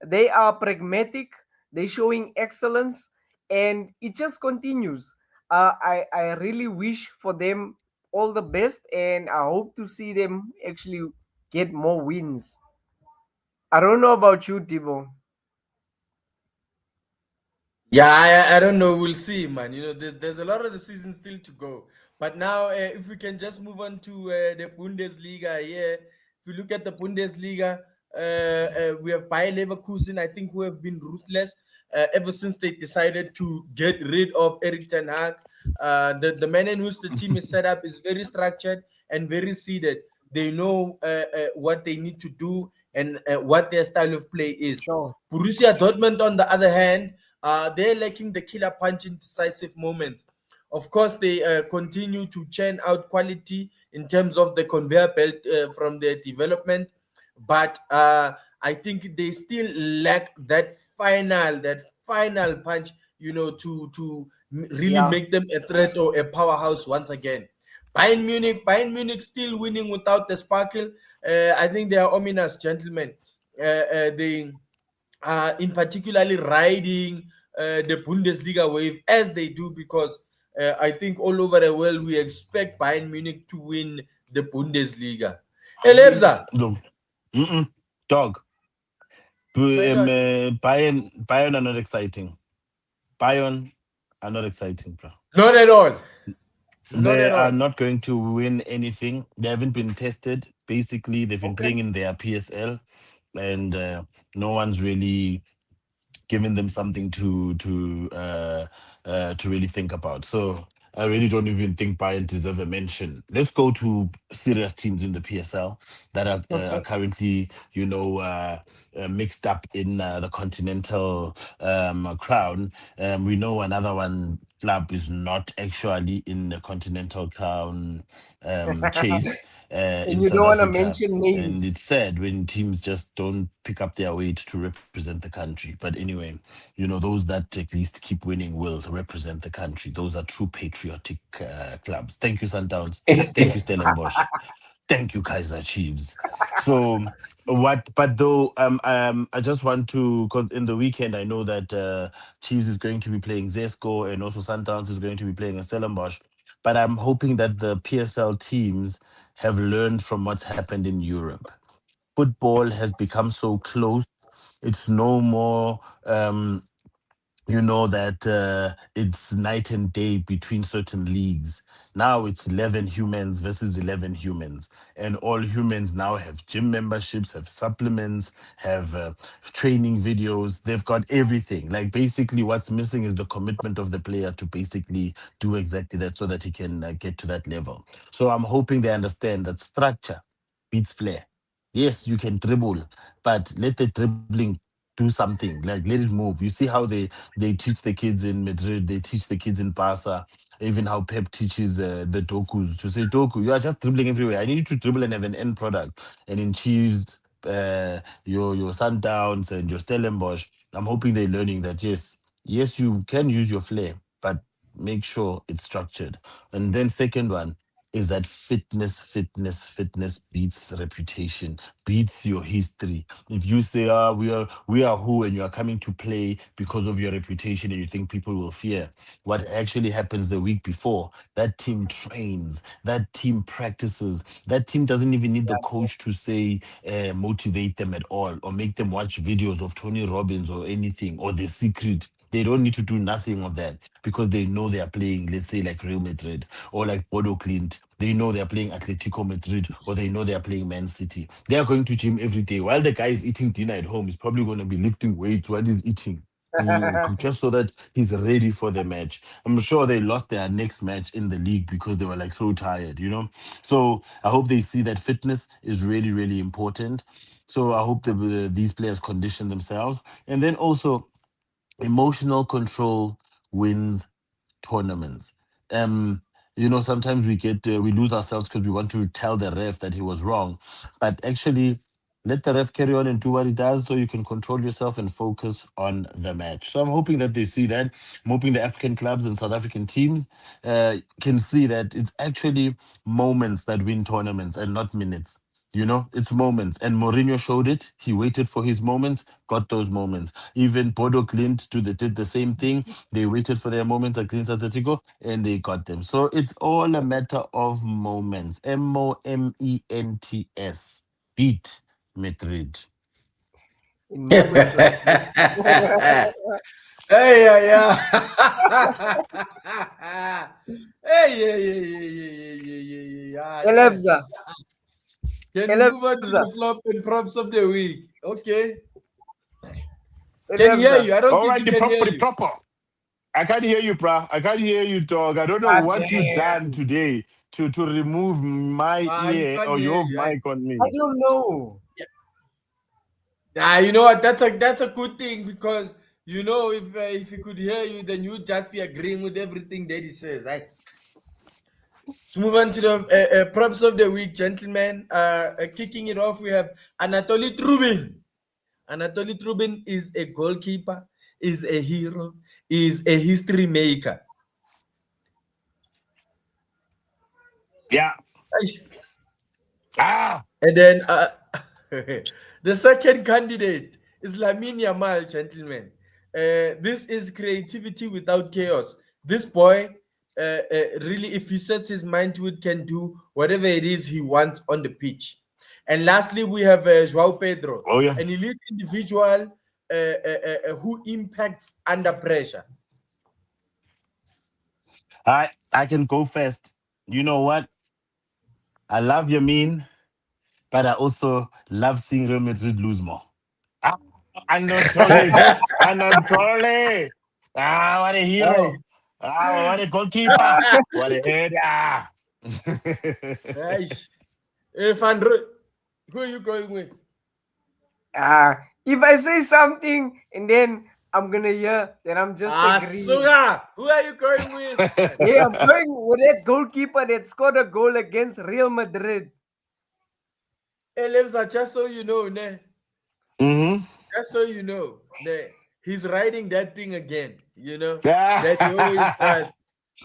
S3: they are pragmatic. They showing excellence, and it just continues. I really wish for them all the best, and I hope to see them actually get more wins. I don't know about you, Tibo.
S2: Yeah, I don't know. We'll see, man. There's a lot of the season still to go. But now, if we can just move on to the Bundesliga, yeah. If you look at the Bundesliga, we have Bayer Leverkusen, I think, who have been ruthless ever since they decided to get rid of Eric Ten Hag. The manner in which the team is set up is very structured and very seeded. They know what they need to do and what their style of play is.
S3: Sure.
S2: Borussia Dortmund, on the other hand, they're lacking the killer punch in decisive moments. Of course, they continue to churn out quality in terms of the conveyor belt from their development, but I think they still lack that final punch, really
S3: Yeah.
S2: make them a threat or a powerhouse once again. Bayern Munich still winning without the sparkle. I think they are ominous gentlemen. They in particularly riding the Bundesliga wave as they do because I think all over the world we expect Bayern Munich to win the Bundesliga. Hey, Lebza,
S1: no, mm-mm, dog.
S2: why not?
S1: Bayern are not exciting. Bayern are not exciting, bro.
S2: Not at all. Not
S1: They
S2: at
S1: are
S2: all.
S1: not going to win anything. They haven't been tested. Basically, they've been
S3: Okay.
S1: playing in their PSL, and no one's really giving them something to really think about. So I really don't even think Bayern deserve a mention. Let's go to serious teams in the PSL that are
S3: Okay.
S1: currently, mixed up in the continental crown. We know another one club is not actually in the continental crown chase
S3: And
S1: in
S3: you
S1: South
S3: don't want to
S1: Africa.
S3: mention
S1: And
S3: names.
S1: it's sad when teams just don't pick up their weight to represent the country. But anyway, those that at least keep winning will represent the country. Those are true patriotic clubs. Thank you, Sundowns. Thank you, Stellenbosch. Thank you, Kaiser Chiefs. So what? But though, I just want to. In the weekend, I know that Chiefs is going to be playing Zesco, and also Sundowns is going to be playing a Stellenbosch. But I'm hoping that the PSL teams have learned from what's happened in Europe. Football has become so close. It's no more. That it's night and day between certain leagues. Now it's 11 humans versus 11 humans, and all humans now have gym memberships, have supplements, have training videos. They've got everything. Like, basically what's missing is the commitment of the player to basically do exactly that so that he can get to that level. So I'm hoping they understand that structure beats flair. Yes, you can dribble, but let the dribbling do something. Like, let it move. You see how they teach the kids in Madrid, they teach the kids in Barca, even how Pep teaches the Dokus to say, Doku, you are just dribbling everywhere. I need you to dribble and have an end product. And in Chiefs, your Sundowns and your Stellenbosch, I'm hoping they're learning that, yes, you can use your flair, but make sure it's structured. And then second one is that fitness beats reputation, beats your history. If you say, we are who, and you are coming to play because of your reputation and you think people will fear, what actually happens the week before, that team trains, that team practices, that team doesn't even need the coach to say, motivate them at all, or make them watch videos of Tony Robbins or anything, or The Secret. They don't need to do nothing of that because they know they are playing, let's say, like Real Madrid or like Bodo Clint. They know they are playing Atletico Madrid, or they know they are playing Man City. They are going to gym every day. While the guy is eating dinner at home, he's probably going to be lifting weights while he's eating. Just so that he's ready for the match. I'm sure they lost their next match in the league because they were like so tired. So I hope they see that fitness is really, really important. So I hope that these players condition themselves. And then also, emotional control wins tournaments. Um, sometimes we lose ourselves because we want to tell the ref that he was wrong, but actually let the ref carry on and do what he does, so you can control yourself and focus on the match. So I'm hoping that they see that. I'm hoping the African clubs and South African teams can see that it's actually moments that win tournaments and not minutes. It's moments. And Mourinho showed it. He waited for his moments, got those moments. Even Bodo Clint did the same thing. They waited for their moments against Atletico and they got them. So it's all a matter of moments. Moments. Beat Madrid.
S3: It never is like this.
S2: Hey, yeah, yeah. Hey, yeah, yeah, yeah, yeah, yeah, yeah, yeah, yeah. Yeah.
S3: Elebza.
S2: Can we move on to
S3: Elebza.
S2: the flop and props of the week? Okay. Can hear
S3: Elebza.
S2: you. I don't
S1: All
S2: think
S1: right,
S2: you can hear
S1: the
S2: you.
S1: proper. I can't hear you, bruh. I can't hear you, dog. I don't know
S3: God
S1: what you done
S3: damn.
S1: today to remove my
S2: You
S1: ear
S2: can't
S1: or
S2: hear
S1: your
S2: you.
S1: mic on
S3: I
S1: me.
S3: don't know.
S2: You know what? That's a good thing because if he could hear you, then you'd just be agreeing with everything that he says. Let's move on to the props of the week, gentlemen. Kicking it off, we have Anatoly Trubin. Anatoly Trubin is a goalkeeper, is a hero, is a history maker.
S1: Yeah. Ah.
S2: And then the second candidate is Lamine Yamal, gentlemen. This is creativity without chaos. This boy, really, if he sets his mind to it, can do whatever it is he wants on the pitch. And lastly, we have Joao Pedro,
S1: Oh yeah.
S2: an elite individual who impacts under pressure.
S1: I can go first. You know what? I love Yamin, but I also love seeing Real Madrid lose more. Ah, Anatoly. Anatoly. Ah, what a
S2: Aye.
S1: hero. Ah, what a goalkeeper. What a head. Ah.
S2: Aye. Van who are you going with?
S3: If I say something and then I'm gonna hear, then I'm just agreeing.
S2: Suga, who are you going with?
S3: Yeah, I'm going with that goalkeeper that scored a goal against Real Madrid.
S2: Elemsa, just so you know, ne,
S1: hmm
S2: just so you know, ne, he's riding that thing again, that he always
S1: Yeah.
S2: does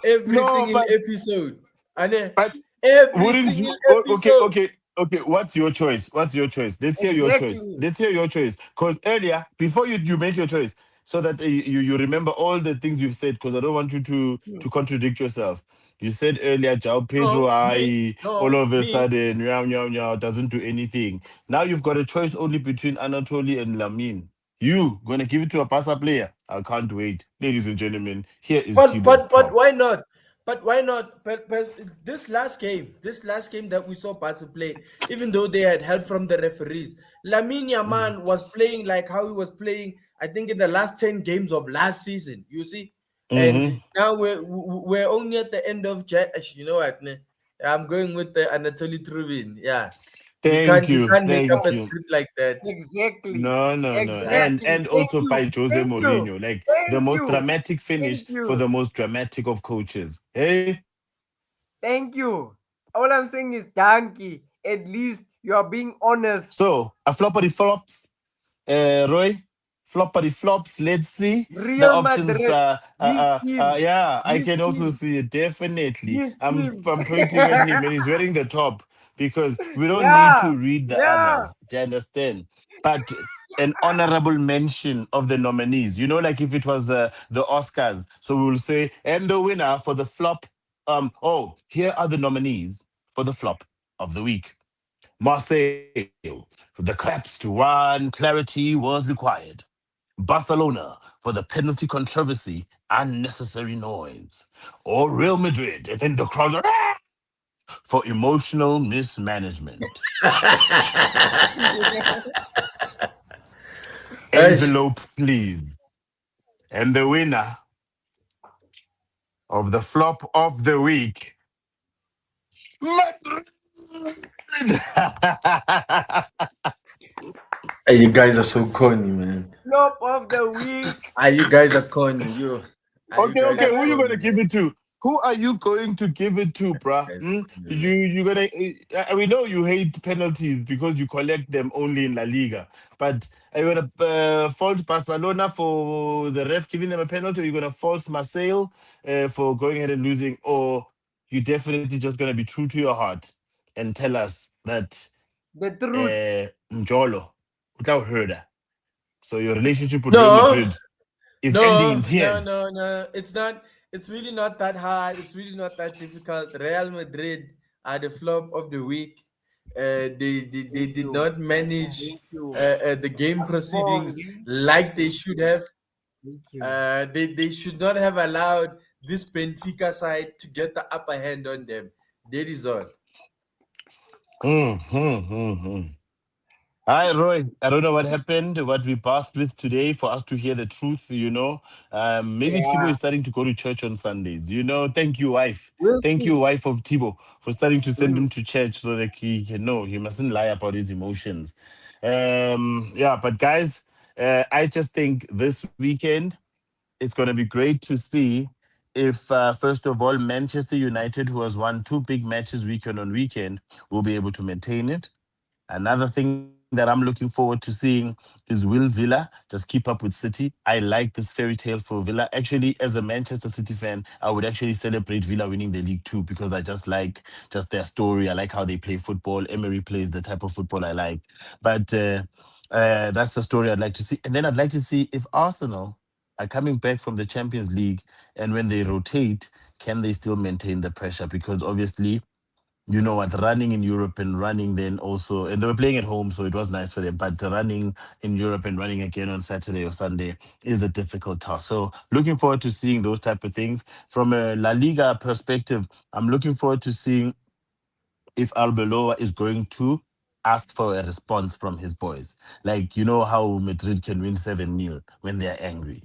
S2: every
S1: No,
S2: single
S1: but
S2: episode. And
S1: but
S2: every
S1: wouldn't
S2: single
S1: you? Okay,
S2: episode.
S1: okay, okay. What's your choice? What's your choice? Let's hear your choice.
S3: Exactly.
S1: Let's hear your choice. Because earlier, before you make your choice, so that you remember all the things you've said. Because I don't want you to contradict yourself. You said earlier, Jao Pedro, all of a
S2: Me.
S1: sudden, meow, meow, meow, doesn't do anything. Now you've got a choice only between Anatoly and Lamine. You gonna give it to a passer player? I can't wait, ladies and gentlemen. Here is
S2: But
S1: Tibo's
S2: but but
S1: prop.
S2: why not? But why not? But this last game that we saw Barca play, even though they had help from the referees, Lamine Yaman was playing like how he was playing. I think in the last 10 games of last season. You see, and
S1: Mm-hmm.
S2: now we're only at the end of You know what? Ne? I'm going with the Anatoly Trubin. Yeah, you
S1: Thank
S2: can't you
S1: you,
S2: can't make up
S1: thank
S2: a
S1: you.
S2: script like that.
S3: Exactly.
S1: No, no, no.
S2: Yeah.
S3: Exactly.
S1: And
S3: Thank
S1: also by
S3: you.
S1: Jose
S3: Thank you.
S1: Mourinho, like the
S3: Thank
S1: most
S3: you.
S1: dramatic finish
S3: Thank
S1: for
S3: you.
S1: the most dramatic of coaches. Hey,
S3: Thank you. All I'm saying is donkey. At least you are being honest.
S1: so a floppery flops, Roy, floppery flops. Let's see the
S3: Real
S1: options.
S3: Madrid. His team.
S1: Yeah, I
S3: His
S1: can also
S3: team.
S1: see it definitely.
S3: His team.
S1: I'm pointing at him and he's wearing the top because we don't need
S3: Yeah.
S1: to read the
S3: Yeah.
S1: others. Do you understand? But an honorable mention of the nominees. Like if it was the Oscars, so we will say, and the winner for the flop. Here are the nominees for the flop of the week. Marseille, the collapse to one, clarity was required. Barcelona for the penalty controversy, unnecessary noise. Or Real Madrid, and then the crowd for emotional mismanagement.
S2: Aish.
S1: Envelope, please. And the winner of the flop of the week, Madrid.
S2: Hey, you guys are so corny, man.
S3: Flop of the week.
S2: You guys are corny. You
S1: Okay,
S2: guys
S1: okay.
S2: are
S1: Who you
S2: corny,
S1: gonna give
S2: man.
S1: it to? Who are you going to give it to, bruh?
S2: Guys,
S1: Hmm? You gonna? We know you hate penalties because you collect them only in La Liga. But are you gonna fault Barcelona for the ref giving them a penalty? Or are you gonna fault Marseille for going ahead and losing? Or you definitely just gonna be true to your heart and tell us that
S3: The truth.
S1: Njolo, without Herder. So your relationship with Real
S2: No,
S1: Madrid is ending in
S2: no, no,
S1: tears.
S2: no, no. It's not. It's really not that hard. It's really not that difficult. Real Madrid are the flop of the week. They
S3: Thank
S2: did
S3: you.
S2: not manage
S3: Thank you.
S2: the game proceedings
S3: Asibonge. Thank
S2: like they
S3: you.
S2: should have.
S3: Thank you.
S2: They should not have allowed this Benfica side to get the upper hand on them. That is all.
S1: Hmm. Hi, Roy. I don't know what happened, what we passed with today for us to hear the truth. Maybe Tibo
S3: Yeah.
S1: is starting to go to church on Sundays. Thank you, wife.
S3: We'll
S1: Thank you,
S3: see.
S1: wife of Tibo, for starting to send
S3: Mm.
S1: him to church so that he can know he mustn't lie about his emotions. Yeah, but guys, I just think this weekend it's going to be great to see if, first of all, Manchester United, who has won two big matches weekend on weekend, will be able to maintain it. Another thing that I'm looking forward to seeing is will Villa just keep up with City. I like this fairy tale for Villa. Actually, as a Manchester City fan, I would actually celebrate Villa winning the league too because I just like just their story. I like how they play football. Emery plays the type of football I like. But that's the story I'd like to see. And then I'd like to see if Arsenal are coming back from the Champions League and when they rotate, can they still maintain the pressure? Because obviously what, running in Europe and running then also, and they were playing at home, so it was nice for them. But running in Europe and running again on Saturday or Sunday is a difficult task. So looking forward to seeing those type of things from a La Liga perspective. I'm looking forward to seeing if Arbeloa is going to ask for a response from his boys. Like, you know how Madrid can win 7-0 when they're angry,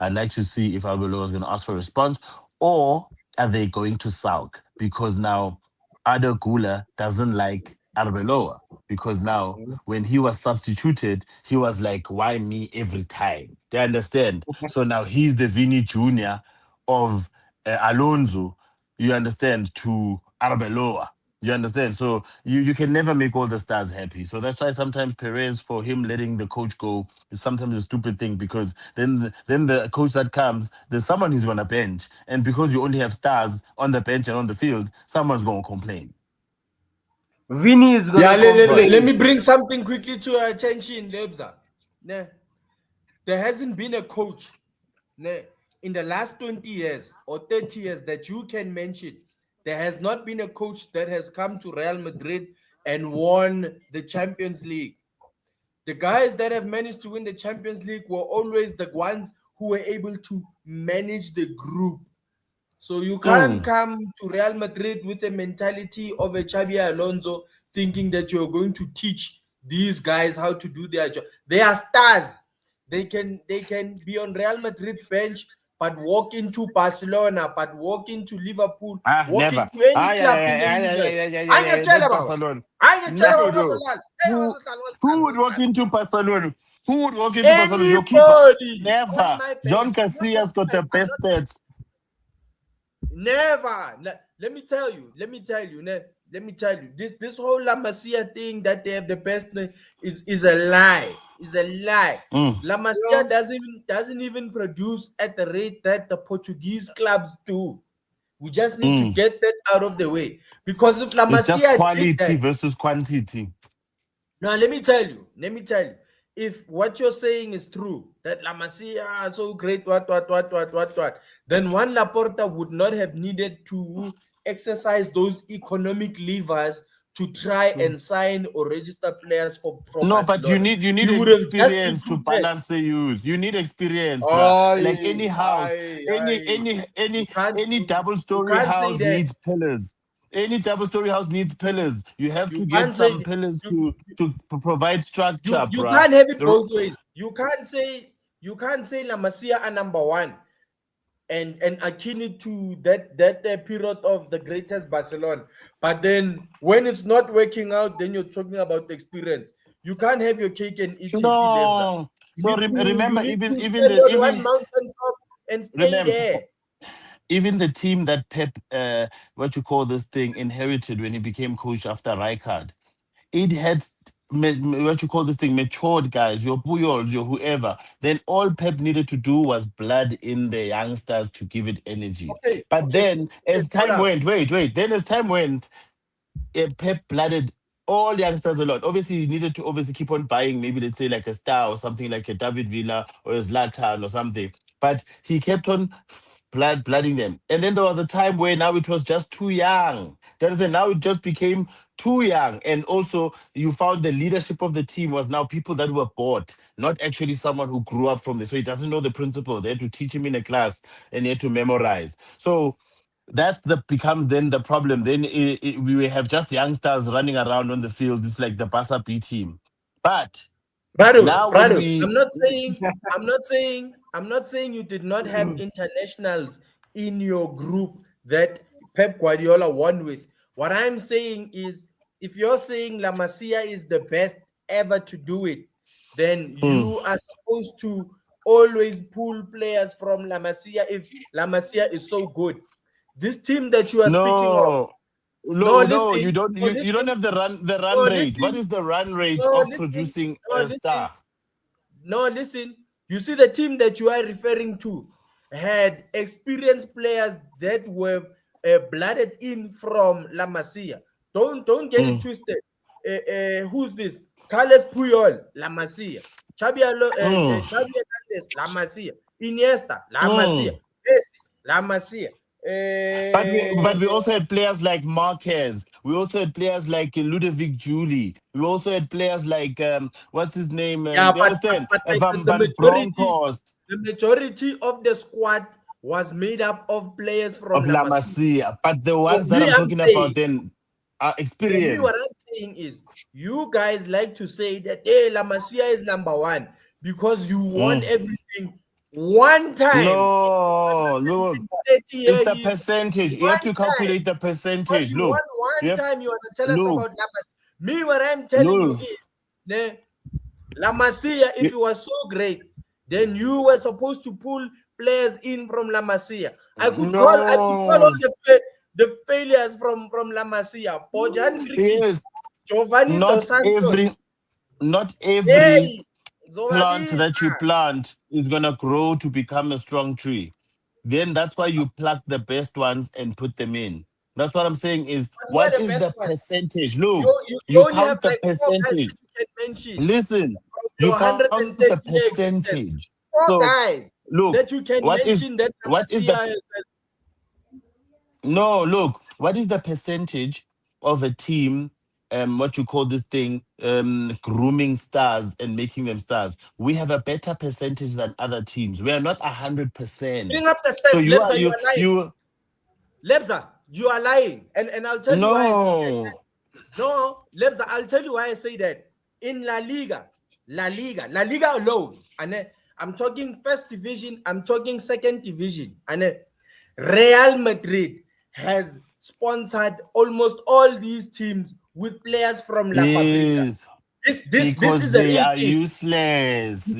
S1: I'd like to see if Arbeloa is going to ask for a response or are they going to sulk? Because now Ada Gula doesn't like Arbeloa because now
S3: Mm.
S1: when he was substituted, he was like, why me every time? They understand? So now he's the Vinny Jr. of Alonso, you understand, to Arbeloa. You understand? So you can never make all the stars happy. So that's why sometimes Perez, for him letting the coach go, is sometimes a stupid thing because then the coach that comes, there's someone who's gonna bench, and because you only have stars on the bench and on the field, someone's gonna complain.
S3: Vinny is
S2: Yeah,
S3: gonna
S1: Right?
S2: let
S3: complain.
S2: me bring something quickly to attention, Lebza. Nah, there hasn't been a coach nah, in the last 20 years or 30 years that you can mention. There has not been a coach that has come to Real Madrid and won the Champions League. The guys that have managed to win the Champions League were always the ones who were able to manage the group. So you can't
S1: Mm,
S2: come to Real Madrid with the mentality of a Xabi Alonso thinking that you're going to teach these guys how to do their job. They are stars. They can be on Real Madrid's bench, but walk into Barcelona, but walk into Liverpool, walk
S1: never.
S2: into any
S1: Ah, yeah,
S2: club
S1: yeah,
S2: in the
S1: yeah, yeah, yeah,
S2: universe.
S1: yeah, yeah, yeah,
S2: I
S1: yeah,
S2: can
S1: yeah.
S2: tell
S1: Not
S2: about.
S1: Barcelona.
S2: I can tell
S1: No,
S2: about
S1: no.
S2: Barcelona. Hey,
S1: Who
S2: what's
S1: who
S2: that?
S1: would
S2: What's
S1: walk
S2: that?
S1: into Barcelona? Who would walk into Barcelona? Your keeper.
S2: Anybody on
S1: Never.
S2: my
S1: John
S2: bench. Not
S1: Casillas got
S2: my,
S1: the
S2: I'm
S1: best
S2: not.
S1: stats.
S2: Never. Let me tell you. Let me tell you. This whole La Masia thing that they have the best name is a lie. Is a lie.
S1: Mm,
S2: La Masia
S3: Yeah.
S2: doesn't even produce at the rate that the Portuguese clubs do. We just need to
S1: mm.
S2: get that out of the way because if La
S1: It's just
S2: Masia did
S1: quality
S2: that,
S1: versus quantity.
S2: now let me tell you, if what you're saying is true, that La Masia are so great, what, then Juan Laporta would not have needed to exercise those economic levers to try
S1: Mm.
S2: and sign or register players for
S1: No, but you
S2: Barcelona.
S1: need you
S2: He
S1: need
S2: would have just
S1: experience to
S2: recruited.
S1: balance the youth. You need experience, bruh. Like any
S2: Aye,
S1: house,
S2: aye,
S1: any
S2: aye.
S1: any
S2: You
S1: any
S2: can't
S1: any
S2: you,
S1: double
S2: you
S1: story
S2: can't say
S1: house
S2: that.
S1: needs pillars. Any double story house needs pillars. You have
S2: You
S1: to get
S2: can't say
S1: some pillars
S2: you,
S1: to provide
S2: you
S1: structure,
S2: you
S1: bruh.
S2: can't have it
S1: The-
S2: both ways. You can't say La Masia are number one and akin it to that period of the greatest Barcelona. But then when it's not working out, then you're talking about the experience. You can't have your cake and eat it, Lebza.
S1: No.
S2: You
S1: So
S2: need to you
S1: remember,
S2: need
S1: even
S2: to
S1: even
S2: stand
S1: the
S2: on one
S1: even
S2: mountaintop and stay
S1: remember
S2: there.
S1: even the team that Pep, what you call this thing, inherited when he became coach after Rijkaard, it had what you call this thing, matured guys, your Puyols, your whoever. Then all Pep needed to do was blood in the youngsters to give it energy.
S2: Okay,
S1: But
S2: okay,
S1: then
S2: okay,
S1: as
S2: hold
S1: time
S2: up.
S1: went, then as time went, Pep blooded all youngsters a lot. Obviously, he needed to obviously keep on buying, maybe let's say like a star or something like a David Villa or a Zlatan or something. But he kept on blooding them. And then there was a time where now it was just too young. That is, now it just became too young. And also, you found the leadership of the team was now people that were bought, not actually someone who grew up from this. So he doesn't know the principles. They had to teach him in a class and he had to memorize. So that becomes then the problem. Then we have just youngsters running around on the field. It's like the Barca B team. But now when
S2: Brado,
S1: we
S2: I'm not saying you did not have internationals in your group that Pep Guardiola won with. What I'm saying is, if you're saying La Masia is the best ever to do it, then
S1: Mm.
S2: you are supposed to always pull players from La Masia if La Masia is so good. This team that you are speaking of,
S1: No,
S2: no,
S1: no,
S2: listen,
S1: you don't have the run
S2: no,
S1: rate. What
S2: listen,
S1: is the run rate
S2: no,
S1: of
S2: listen,
S1: producing
S2: no,
S1: a
S2: listen.
S1: star?
S2: No, listen. You see, the team that you are referring to had experienced players that were blooded in from La Masia. Don't get it
S1: Mm.
S2: twisted. Who's this? Carles Puyol, La Masia.
S1: Mm.
S2: Xavi Hernandez, La Masia. Iniesta, La Masia.
S1: Mm.
S2: Messi, La Masia.
S1: But we also had players like Marquez. We also had players like Ludovic Julie. We also had players like what's his name?
S2: Yeah,
S1: You understand?
S2: but like
S1: Van Bronckhorst
S2: the majority of the squad was made up of players from
S1: of
S2: La
S1: La
S2: Masia.
S1: Masia. But the
S2: So
S1: ones that
S2: me,
S1: I'm
S2: I'm
S1: talking
S2: saying,
S1: about then are
S2: so me, what
S1: experience.
S2: I'm saying is, you guys like to say that hey, La Masia is number one because you won
S1: Mm.
S2: everything one time in
S1: No, look,
S2: 130
S1: it's
S2: year
S1: the
S2: history.
S1: percentage. You have
S2: One
S1: to
S2: time.
S1: calculate the
S2: Because
S1: percentage.
S2: you won
S1: Look, you
S2: one
S1: have
S2: time, you want to tell us
S1: look,
S2: about La Masia. Me, what I'm telling you
S1: look.
S2: is, ne, La Masia, if
S1: You,
S2: it was so great, then you were supposed to pull players in from La Masia. I could call all
S1: no,
S2: the failures from La Masia. Bojan Krikic,
S1: yes,
S2: Giovanni
S1: not
S2: Dos Santos.
S1: every, not every
S2: Hey,
S1: plant
S2: Zobabisa.
S1: that you plant is gonna grow to become a strong tree. Then that's why you pluck the best ones and put them in. That's what I'm saying is
S2: But who are
S1: what
S2: the
S1: is
S2: best
S1: the
S2: ones?
S1: percentage?
S2: You,
S1: Look,
S2: you
S1: you
S2: only have
S1: count the
S2: like four guys
S1: percentage.
S2: that you can mention
S1: Listen,
S2: from your
S1: you count the
S2: 130 year existence.
S1: percentage.
S2: Four
S1: So
S2: guys
S1: look,
S2: that you can
S1: what is
S2: mention that La
S1: what is the
S2: Masia has.
S1: no look, what is the percentage of a team what you call this thing grooming stars and making them stars? We have a better percentage than other teams. We are not
S2: Bring
S1: 100%.
S2: up the
S1: So
S2: stats,
S1: you are
S2: Lebza. You are lying.
S1: you
S2: Lebza, you are lying. And I'll tell you why I say that.
S1: no.
S2: No, Lebza, I'll tell you why I say that. In La Liga alone, and I'm talking first division, I'm talking second division, and Real Madrid has sponsored almost all these teams with players from La Fabrica.
S1: Yes,
S2: This
S1: because
S2: is a
S1: they
S2: real
S1: are
S2: thing.
S1: useless.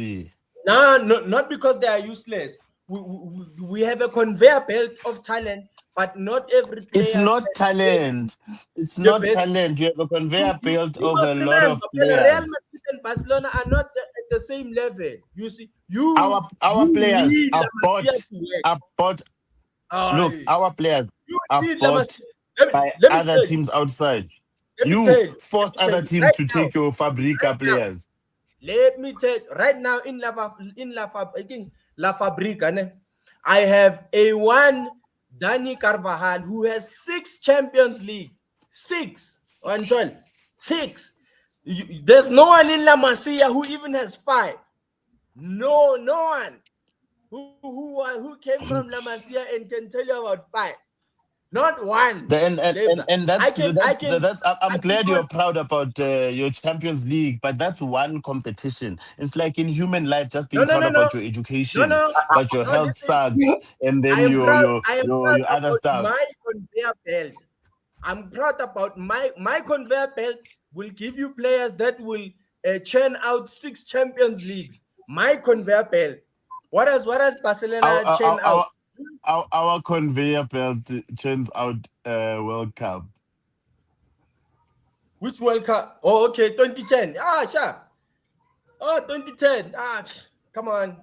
S2: No, no, not because they are useless. We have a conveyor belt of talent, but not every
S1: It's
S2: player
S1: not
S2: can make
S1: talent. It's
S2: the
S1: not
S2: best.
S1: talent. You have a conveyor belt
S2: You
S1: of a
S2: must
S1: lot
S2: remember,
S1: of
S2: Real
S1: players.
S2: Madrid and Barcelona are not at the same level. You see, you
S1: Our players
S2: need La Masia to work.
S1: are bought. Look,
S2: I
S1: our players
S2: you
S1: are
S2: need La
S1: bought
S2: Masia. Let me
S1: by
S2: let me
S1: other
S2: tell you.
S1: teams outside.
S2: Let me
S1: You
S2: tell you. Let
S1: force
S2: me tell
S1: other
S2: you.
S1: teams
S2: Right
S1: to
S2: now,
S1: take your Fabrica
S2: right now.
S1: players.
S2: Let me tell you, right now in La Fabrica, ne, I have a one Dani Carvajal who has 6 Champions League. Six. Anton, six. There's no one in La Masia who even has five. No one who came from La Masia and can tell you about five. Not one. Lebza.
S1: And
S2: I can I can I
S1: I'm
S2: can
S1: glad
S2: call.
S1: you're proud about your Champions League, but that's one competition. It's like in human life, just
S2: No,
S1: being
S2: no,
S1: proud
S2: no, no.
S1: about your
S2: No,
S1: education,
S2: no.
S1: but your
S2: No,
S1: health
S2: listen.
S1: sucks, and
S2: I
S1: then
S2: am proud. I am proud
S1: your other
S2: about
S1: stuff.
S2: my conveyor belt. I'm proud about my conveyor belt will give you players that will churn out 6 Champions Leagues. My conveyor belt. What has
S1: Our,
S2: Barcelona
S1: our,
S2: churn
S1: our,
S2: out?
S1: our conveyor belt churns out World Cup.
S2: Which World Cup? Oh, okay, 2010. Sure. Oh, 2010. Come on.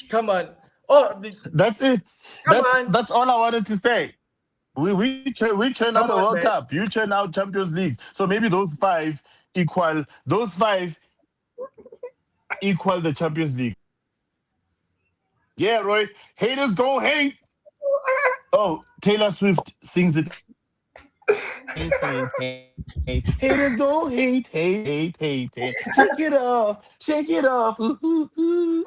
S2: Come on. Oh,
S1: That's it.
S2: come
S1: That's
S2: on.
S1: that's all I wanted to say. We churn out a
S2: Come
S1: World
S2: on, man.
S1: Cup. You churn out Champions League. So maybe those five equal the Champions League. Yeah, Roy. Haters don't hate. Oh, Taylor Swift sings it. Hate, hate, hate. Haters don't hate, hate, hate, hate, hate. Shake it off, shake it off. Ooh, ooh, ooh.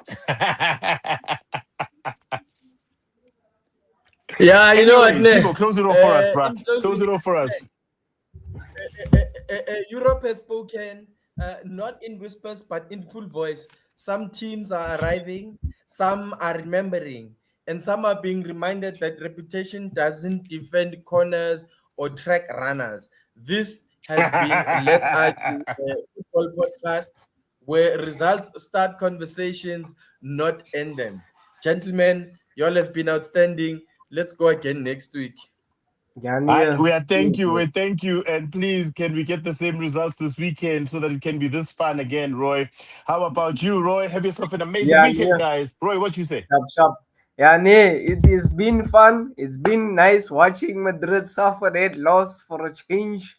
S2: Yeah, you know what,
S1: Anyway,
S2: ne?
S1: Timo, close it off for us, bruh.
S2: In
S1: Close
S2: closing,
S1: it off for us.
S2: Europe has spoken, not in whispers, but in full voice. Some teams are arriving, some are remembering, and some are being reminded that reputation doesn't defend corners or track runners. This has been Let's Argue Football Podcast, where results start conversations, not end them. Gentlemen, y'all have been outstanding. Let's go again next week.
S1: I,
S3: Yeah,
S1: we are thank you, we thank you, and please, can we get the same results this weekend so that it can be this fun again, Roy? How about you, Roy? Have yourself an amazing weekend,
S3: yeah.
S1: guys. Roy, what you say?
S3: Sharp, sharp. Yeah, nee, it has been fun. It's been nice watching Madrid suffer that loss for a change.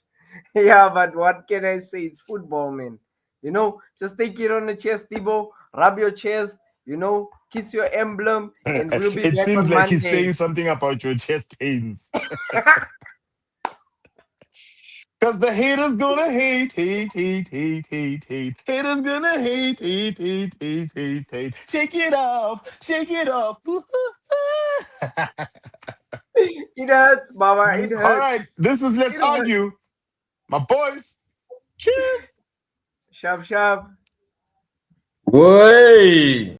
S3: Yeah, but what can I say? It's football, man. Just take it on the chest, Tibo. Rub your chest. Kiss your emblem, and we'll be
S1: It
S3: back
S1: seems
S3: on
S1: like he's
S3: Monday.
S1: saying something about your chest pains. Cause the haters gonna hate, hate, hate, hate, hate, hate. Haters gonna hate, hate, hate, hate, hate, hate. Shake it off, shake it off.
S3: It hurts, Baba. It
S1: All
S3: hurts.
S1: right, this is Let's
S3: It hurts.
S1: Argue. My boys. Cheers.
S3: Sharp, sharp.
S2: Way.